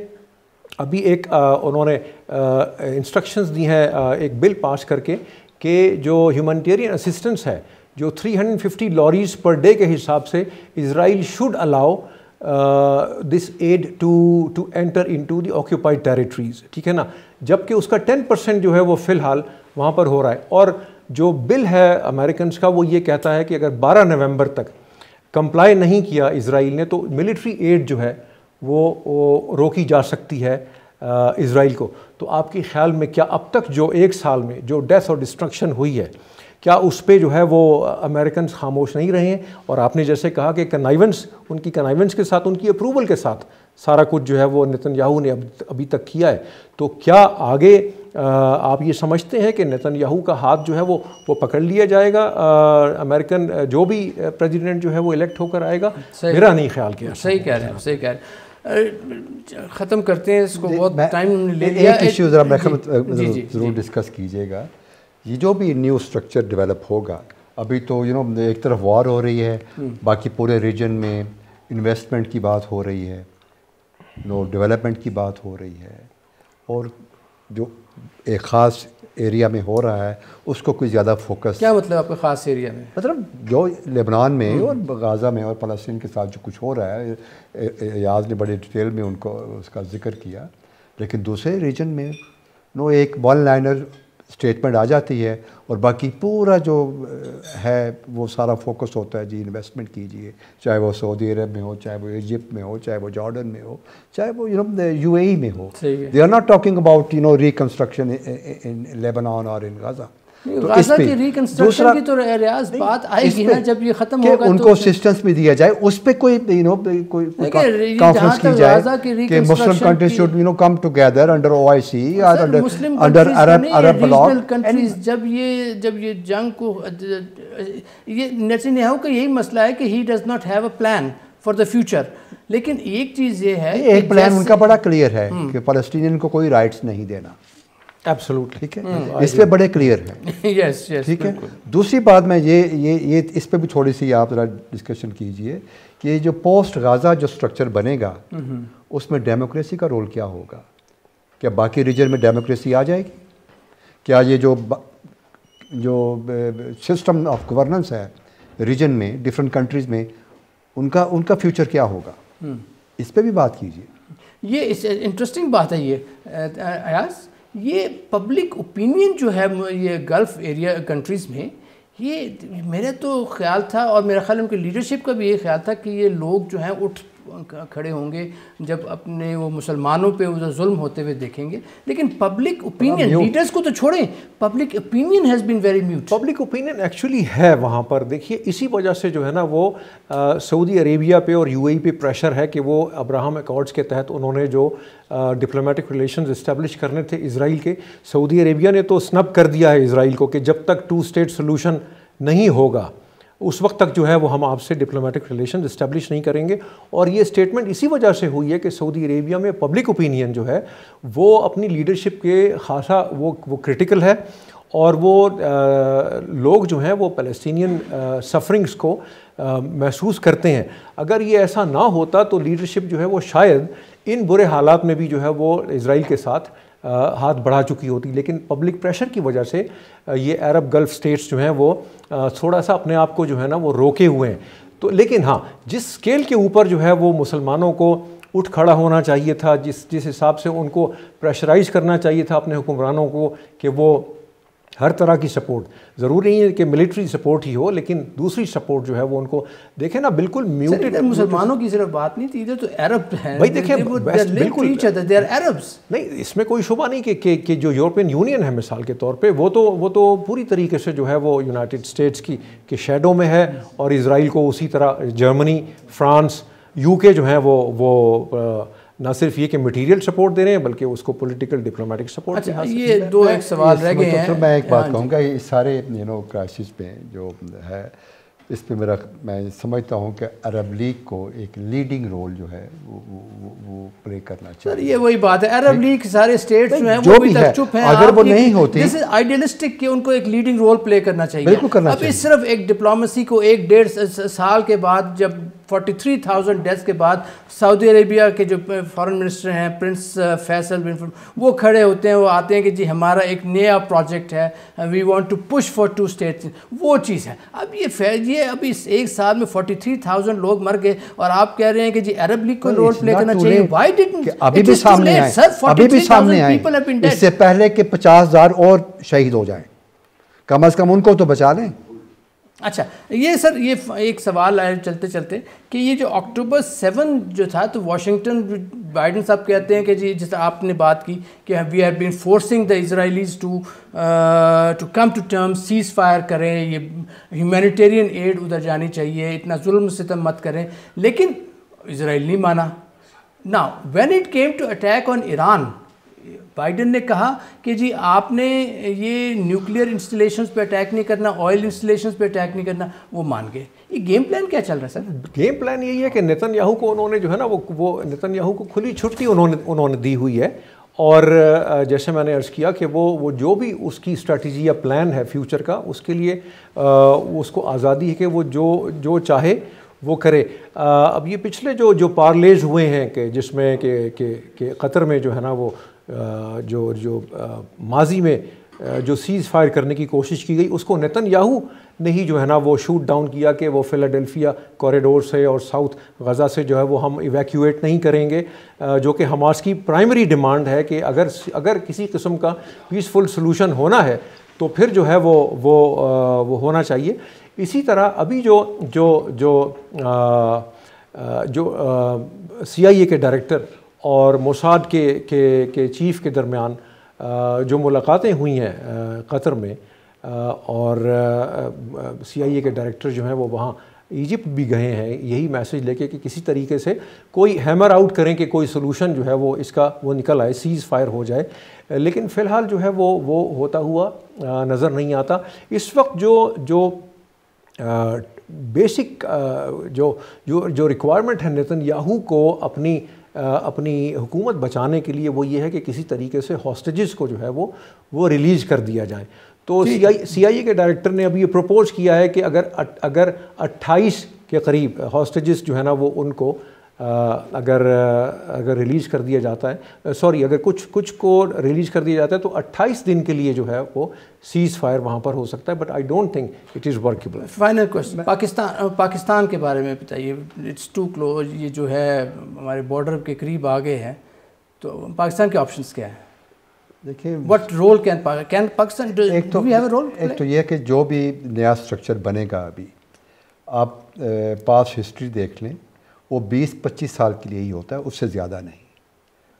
Speaker 3: ابھی ایک انہوں نے انسٹرکشنز دی ہیں ایک بل پاس کر کے کہ جو ہیومینٹیرین اسسٹنس ہے جو 350 لاریز پر ڈے کے حساب سے Israel should allow this aid to enter into the occupied territories. ٹھیک ہے نا. جبکہ اس کا 10% جو ہے وہ فی الحال وہاں پر ہو رہا ہے. اور جو بل ہے امریکنز کا وہ یہ کہتا ہے کہ اگر 12 نومبر تک کمپلائی نہیں کیا اسرائیل نے تو ملٹری ایڈ جو ہے وہ روکی جا سکتی ہے اسرائیل کو. تو آپ کے خیال میں کیا اب تک جو 1 سال میں جو ڈیتھ اور ڈسٹرکشن ہوئی ہے کیا اس پہ جو ہے وہ امریکنز خاموش نہیں رہے ہیں؟ اور آپ نے جیسے کہا کہ ان کی کنائیونس کے ساتھ, ان کی اپروول کے ساتھ سارا کچھ جو ہے وہ نیتن یاہو نے ابھی تک کیا ہے. تو کیا آگے آپ یہ سمجھتے ہیں کہ نیتن یاہو کا ہاتھ جو ہے وہ پکڑ لیا جائے گا امریکن جو بھی پریزیڈنٹ جو ہے وہ الیکٹ ہو کر آئے گا؟ میرا نہیں خیال کیا.
Speaker 1: صحیح کہہ رہے ہیں, صحیح کہہ رہے ہیں. ختم کرتے ہیں اس کو, بہت ٹائم لے لیا.
Speaker 2: ایک ایشو ذرا ضرور ڈسکس کیجیے گا. یہ جو بھی نیو اسٹرکچر ڈیولپ ہوگا, ابھی تو ایک طرف وار ہو رہی ہے, باقی پورے ریجن میں انویسٹمنٹ کی بات ہو رہی ہے, ڈیولپمنٹ کی بات ہو رہی ہے, اور جو ایک خاص ایریا میں ہو رہا ہے اس کو کوئی زیادہ فوکس.
Speaker 1: کیا مطلب آپ کے خاص ایریا میں؟
Speaker 2: مطلب جو لبنان میں اور غازہ میں اور فلسطین کے ساتھ جو کچھ ہو رہا ہے, ایاز نے بڑے ڈیٹیل میں اس کا ذکر کیا. لیکن دوسرے ریجن میں ایک ون لائنر اسٹیٹمنٹ آ جاتی ہے اور باقی پورا جو ہے وہ سارا فوکس ہوتا ہے جی انویسٹمنٹ کیجیے, چاہے وہ سعودی عرب میں ہو, چاہے وہ ایجپٹ میں ہو, چاہے وہ جارڈن میں ہو, چاہے وہ یو اے ای میں ہو. They are not talking about reconstruction in Lebanon اور ان غزہ.
Speaker 1: غزہ کی ریکنسٹرکشن کی تو ریاض بات آئے گی نا جب یہ ختم ہوگا,
Speaker 2: ان کو اسسٹنس بھی دیا جائے, اس پہ کوئی کانفرنس کی جائے کہ مسلم countries should come together under OIC under Arab block.
Speaker 1: جب یہ جنگ کو, یہ نیتن یاہو کا یہی مسئلہ ہے کہ he does not have a plan for the future. لیکن ایک چیز یہ ہے,
Speaker 2: ایک پلان ان کا بڑا کلیئر ہے کہ فلسطینین کو کوئی رائٹس نہیں دینا.
Speaker 3: ایبسولوٹ.
Speaker 2: ٹھیک ہے, اس پہ بڑے کلیئر ہیں.
Speaker 1: یس
Speaker 2: ٹھیک ہے. دوسری بات میں یہ اس پہ بھی تھوڑی سی آپ ذرا ڈسکشن کیجئے کہ یہ جو پوسٹ غازہ جو اسٹرکچر بنے گا اس میں ڈیموکریسی کا رول کیا ہوگا. کیا باقی ریجن میں ڈیموکریسی آ جائے گی؟ کیا یہ جو سسٹم آف گورننس ہے ریجن میں ڈفرینٹ کنٹریز میں ان کا فیوچر کیا ہوگا, اس پہ بھی بات کیجیے.
Speaker 1: یہ انٹرسٹنگ بات ہے. یہ ایاز, یہ پبلک اوپینین جو ہے یہ گلف ایریا کنٹریز میں, یہ میرے تو خیال تھا اور میرا خیال ان کی لیڈرشپ کا بھی یہ خیال تھا کہ یہ لوگ جو ہیں اٹھ کھڑے ہوں گے جب اپنے وہ مسلمانوں پہ ظلم ہوتے ہوئے دیکھیں گے. لیکن پبلک اوپینین, لیڈرز کو تو چھوڑیں, public opinion has been very mute.
Speaker 3: Public opinion actually ہے وہاں پر. دیکھیے اسی وجہ سے جو ہے نا وہ سعودی عربیہ پہ اور UAE پہ پریشر ہے کہ وہ ابراہم ایکارڈز کے تحت انہوں نے جو ڈپلومیٹک ریلیشنز اسٹیبلش کرنے تھے اسرائیل کے, سعودی عربیہ نے تو سنب کر دیا ہے اسرائیل کو کہ جب تک 2 اسٹیٹ سولوشن نہیں ہوگا اس وقت تک جو ہے وہ ہم آپ سے ڈپلومیٹک ریلیشنز اسٹیبلش نہیں کریں گے. اور یہ اسٹیٹمنٹ اسی وجہ سے ہوئی ہے کہ سعودی عربیہ میں پبلک اوپینین جو ہے وہ اپنی لیڈرشپ کے خاصا وہ کرٹیکل ہے, اور وہ لوگ جو ہیں وہ پیلسٹینین سفرنگز کو محسوس کرتے ہیں. اگر یہ ایسا نہ ہوتا تو لیڈرشپ جو ہے وہ شاید ان برے حالات میں بھی جو ہے وہ اسرائیل کے ساتھ ہاتھ بڑھا چکی ہوتی, لیکن پبلک پریشر کی وجہ سے یہ عرب گلف سٹیٹس جو ہیں وہ تھوڑا سا اپنے آپ کو جو ہے نا وہ روکے ہوئے ہیں. تو لیکن ہاں, جس اسکیل کے اوپر جو ہے وہ مسلمانوں کو اٹھ کھڑا ہونا چاہیے تھا, جس حساب سے ان کو پریشرائز کرنا چاہیے تھا اپنے حکمرانوں کو کہ وہ ہر طرح کی سپورٹ, ضروری نہیں ہے کہ ملٹری سپورٹ ہی ہو, لیکن دوسری سپورٹ جو ہے وہ ان کو دیکھیں نا بالکل میوٹڈ.
Speaker 1: مسلمانوں کی صرف بات نہیں تھی, ادھر تو عرب ہیں
Speaker 3: بھائی, دیکھیں بالکل نہیں, اس میں کوئی شبہ نہیں کہ جو یورپین یونین ہے مثال کے طور پہ وہ تو پوری طریقے سے جو ہے وہ یونائٹڈ اسٹیٹس کی شیڈو میں ہے, اور اسرائیل کو اسی طرح جرمنی, فرانس, یو کے جو ہیں وہ نہ صرف یہ کہ مٹیریل سپورٹ دے رہے ہیں بلکہ اس کو پولیٹیکل ڈپلومیٹک سپورٹ.
Speaker 1: اچھا, یہ دو ایک سوال رہ گئے ہیں.
Speaker 2: میں ایک بات کہوں گا, اس سارے کرائسس پہ جو ہے اس پہ میں سمجھتا ہوں کہ عرب لیگ کو ایک لیڈنگ رول جو ہے وہ پلے کرنا چاہیے.
Speaker 1: سر یہ وہی بات ہے, عرب لیگ سارے اسٹیٹس جو ہیں
Speaker 2: وہ بھی تک چپ ہیں, اگر وہ نہیں ہوتی
Speaker 1: دس از آئیڈیلسٹک کہ ان کو ایک لیڈنگ رول پلے کرنا چاہیے.
Speaker 2: بالکل کرنا چاہیے.
Speaker 1: اب صرف ایک ڈپلومیسی کو 1.5 سال کے بعد, جب 43,000 ڈیتھس کے بعد سعودی عربیہ کے جو فارن منسٹر ہیں پرنس فیصل بن, وہ کھڑے ہوتے ہیں, وہ آتے ہیں کہ جی ہمارا ایک نیا پروجیکٹ ہے, we want to push for 2 states, وہ چیز ہے. اب یہ ابھی اس ایک سال میں 43,000 لوگ مر گئے, اور آپ کہہ رہے ہیں کہ جی عرب لیگ کو رول پلے کرنا چاہیے. وائی ڈڈنٹ
Speaker 2: ابھی بھی سامنے آئے, اس سے پہلے کہ 50,000 اور شہید ہو جائیں, کم از کم ان کو تو بچا لیں.
Speaker 1: اچھا, یہ سر یہ ایک سوال آیا چلتے چلتے کہ یہ جو October 7 جو تھا, تو واشنگٹن بائیڈن صاحب کہتے ہیں کہ جی جس آپ نے بات کی کہ we have been forcing the Israelis to come to terms, ceasefire کریں, یہ ہیومینیٹیرین ایڈ ادھر جانی چاہیے, اتنا ظلم ستم مت کریں, لیکن اسرائیل نہیں مانا. Now when it came to attack on Iran, Biden نے کہا کہ جی آپ نے یہ نیوکلیئر انسٹالیشنز پہ اٹیک نہیں کرنا, آئل انسٹالیشنز پہ اٹیک نہیں کرنا, وہ مان گئے. یہ گیم پلان کیا چل رہا ہے سر؟
Speaker 3: گیم پلان یہی ہے کہ نتن یاہو کو انہوں نے جو ہے نا وہ نتن یاہو کو کھلی چھٹی انہوں نے دی ہوئی ہے, اور جیسے میں نے عرض کیا کہ وہ جو بھی اس کی اسٹریٹجی یا پلان ہے فیوچر کا, اس کے لیے اس کو آزادی ہے کہ وہ جو چاہے وہ کرے. اب یہ پچھلے جو پارلیز ہوئے ہیں کہ جس میں کہ قطر میں جو ہے نا وہ جو ماضی میں جو سیز فائر کرنے کی کوشش کی گئی, اس کو نتن یاہو نے ہی جو ہے نا وہ شوٹ ڈاؤن کیا کہ وہ فیلاڈیلفیا کوریڈور سے اور ساؤتھ غزہ سے جو ہے وہ ہم ایویکیویٹ نہیں کریں گے, جو کہ حماس کی پرائمری ڈیمانڈ ہے کہ اگر کسی قسم کا پیسفل سلوشن ہونا ہے تو پھر جو ہے وہ ہونا چاہیے. اسی طرح ابھی جو CIA کے ڈائریکٹر اور موساد کے چیف کے درمیان جو ملاقاتیں ہوئی ہیں قطر میں, اور CIA کے ڈائریکٹر جو ہیں وہ وہاں ایجپٹ بھی گئے ہیں یہی میسج لے کے کہ کسی طریقے سے کوئی ہیمر آؤٹ کریں کہ کوئی سلوشن جو ہے وہ اس کا وہ نکل آئے, سیز فائر ہو جائے, لیکن فی الحال جو ہے وہ ہوتا ہوا نظر نہیں آتا. اس وقت جو بیسک جو ریکوائرمنٹ ہے نتن یاہو کو اپنی حکومت بچانے کے لیے, وہ یہ ہے کہ کسی طریقے سے ہاسٹیجز کو جو ہے وہ ریلیز کر دیا جائے. تو CIA کے ڈائریکٹر نے ابھی یہ پروپوز کیا ہے کہ اگر 28 کے قریب ہاسٹیجز جو ہے نا وہ ان کو اگر ریلیز کر دیا جاتا ہے, اگر کچھ کو ریلیز کر دیا جاتا ہے تو 28 دن کے لیے جو ہے وہ سیز فائر وہاں پر ہو سکتا ہے, but I don't think it is workable.
Speaker 1: Final question, Pakistan کے بارے میں بتائیے, اٹس ٹو کلوز, یہ جو ہے ہمارے بارڈر کے قریب آ گئے ہیں, تو پاکستان کے آپشنس کیا ہیں؟
Speaker 2: دیکھیں
Speaker 1: what role can Pakistan do we have a role?
Speaker 2: ایک تو یہ کہ جو بھی نیا اسٹرکچر بنے گا, ابھی آپ پاس ہسٹری دیکھ لیں, وہ 20-25 سال کے لیے ہی ہوتا ہے, اس سے زیادہ نہیں.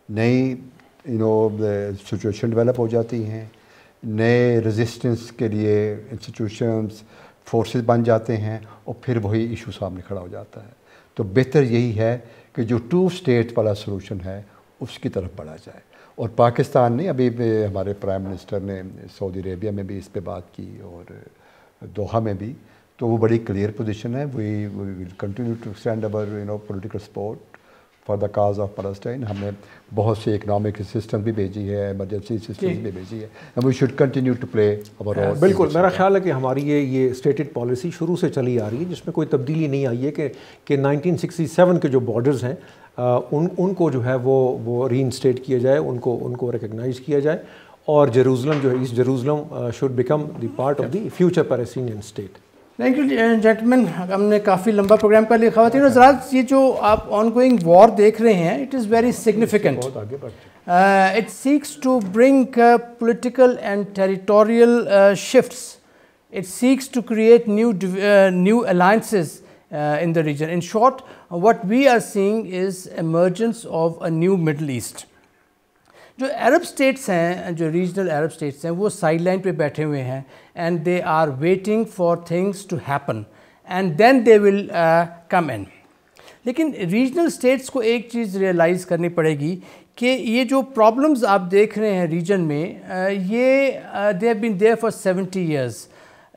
Speaker 2: نئی سچویشن ڈیولپ ہو جاتی ہیں, نئے ریزسٹنس کے لیے انسٹیٹیوشنز فورسز بن جاتے ہیں, اور پھر وہی ایشو سامنے کھڑا ہو جاتا ہے. تو بہتر یہی ہے کہ جو 2 اسٹیٹ والا سلوشن ہے اس کی طرف بڑھا جائے. اور پاکستان نے ابھی ہمارے پرائم منسٹر نے سعودی عربیہ میں بھی اس پہ بات کی, اور دوحہ میں بھی, تو وہ بڑی کلیئر پوزیشن ہے. We will continue to extend our political support for the cause of Palestine. ہم نے بہت سے اکنامک اسسٹنس بھی بھیجی ہے, ایمرجنسی اسسٹنس بھی بھیجی ہے, and we should continue to play our role.
Speaker 3: بالکل, میرا خیال ہے کہ ہماری یہ اسٹیٹڈ پالیسی شروع سے چلی آ رہی ہے, جس میں کوئی تبدیلی نہیں آئی ہے کہ 1967 کے جو بارڈرز ہیں ان کو جو ہے وہ ری انسٹیٹ کیا جائے, ان کو ریکگنائز کیا جائے, اور جیروزلم جو ہے East Jerusalem should become the part of the future Palestinian state.
Speaker 1: Thank you gentlemen. ہم نے کافی لمبا پروگرام کر لیا. خواتین و حضرات, یہ جو آپ آن گوئنگ وار دیکھ رہے ہیں, it is very significant. It seeks to bring political and territorial shifts. It seeks to create new alliances in the region. In short, what we are seeing is emergence of a new Middle East. جو عرب اسٹیٹس ہیں, جو ریجنل عرب اسٹیٹس ہیں, وہ سائڈ لائن پہ بیٹھے ہوئے ہیں, and they are waiting for things to happen and then they will come in. لیکن ریجنل اسٹیٹس کو ایک چیز ریئلائز کرنی پڑے گی کہ یہ جو پرابلمز آپ دیکھ رہے ہیں ریجن میں, یہ they have been there for 70 years.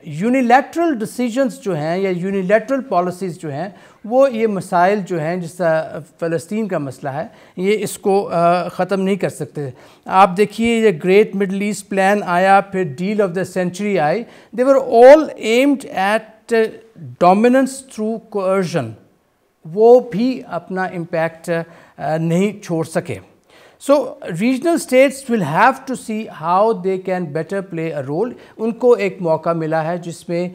Speaker 1: Unilateral decisions جو ہیں یا یونیلیٹرل پالیسیز جو ہیں, وہ یہ مسائل جو ہیں جس طرح فلسطین کا مسئلہ ہے, یہ اس کو ختم نہیں کر سکتے. آپ دیکھیے یہ گریٹ مڈل ایسٹ پلان آیا, پھر ڈیل آف دا سینچری آئی. They were all aimed at dominance through coercion. وہ بھی اپنا امپیکٹ نہیں چھوڑ سکے. So regional states will have to see how they can better play a role. ان کو ایک موقع ملا ہے جس میں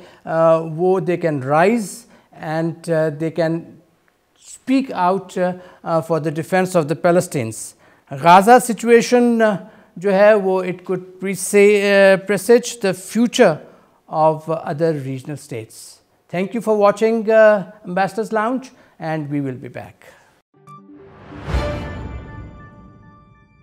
Speaker 1: وہ they can rise and they can speak out for the defense of the Palestinians. غازہ situation جو ہے وہ it could presage the future of other regional states. Thank you for watching Ambassador's Lounge, and we will be back.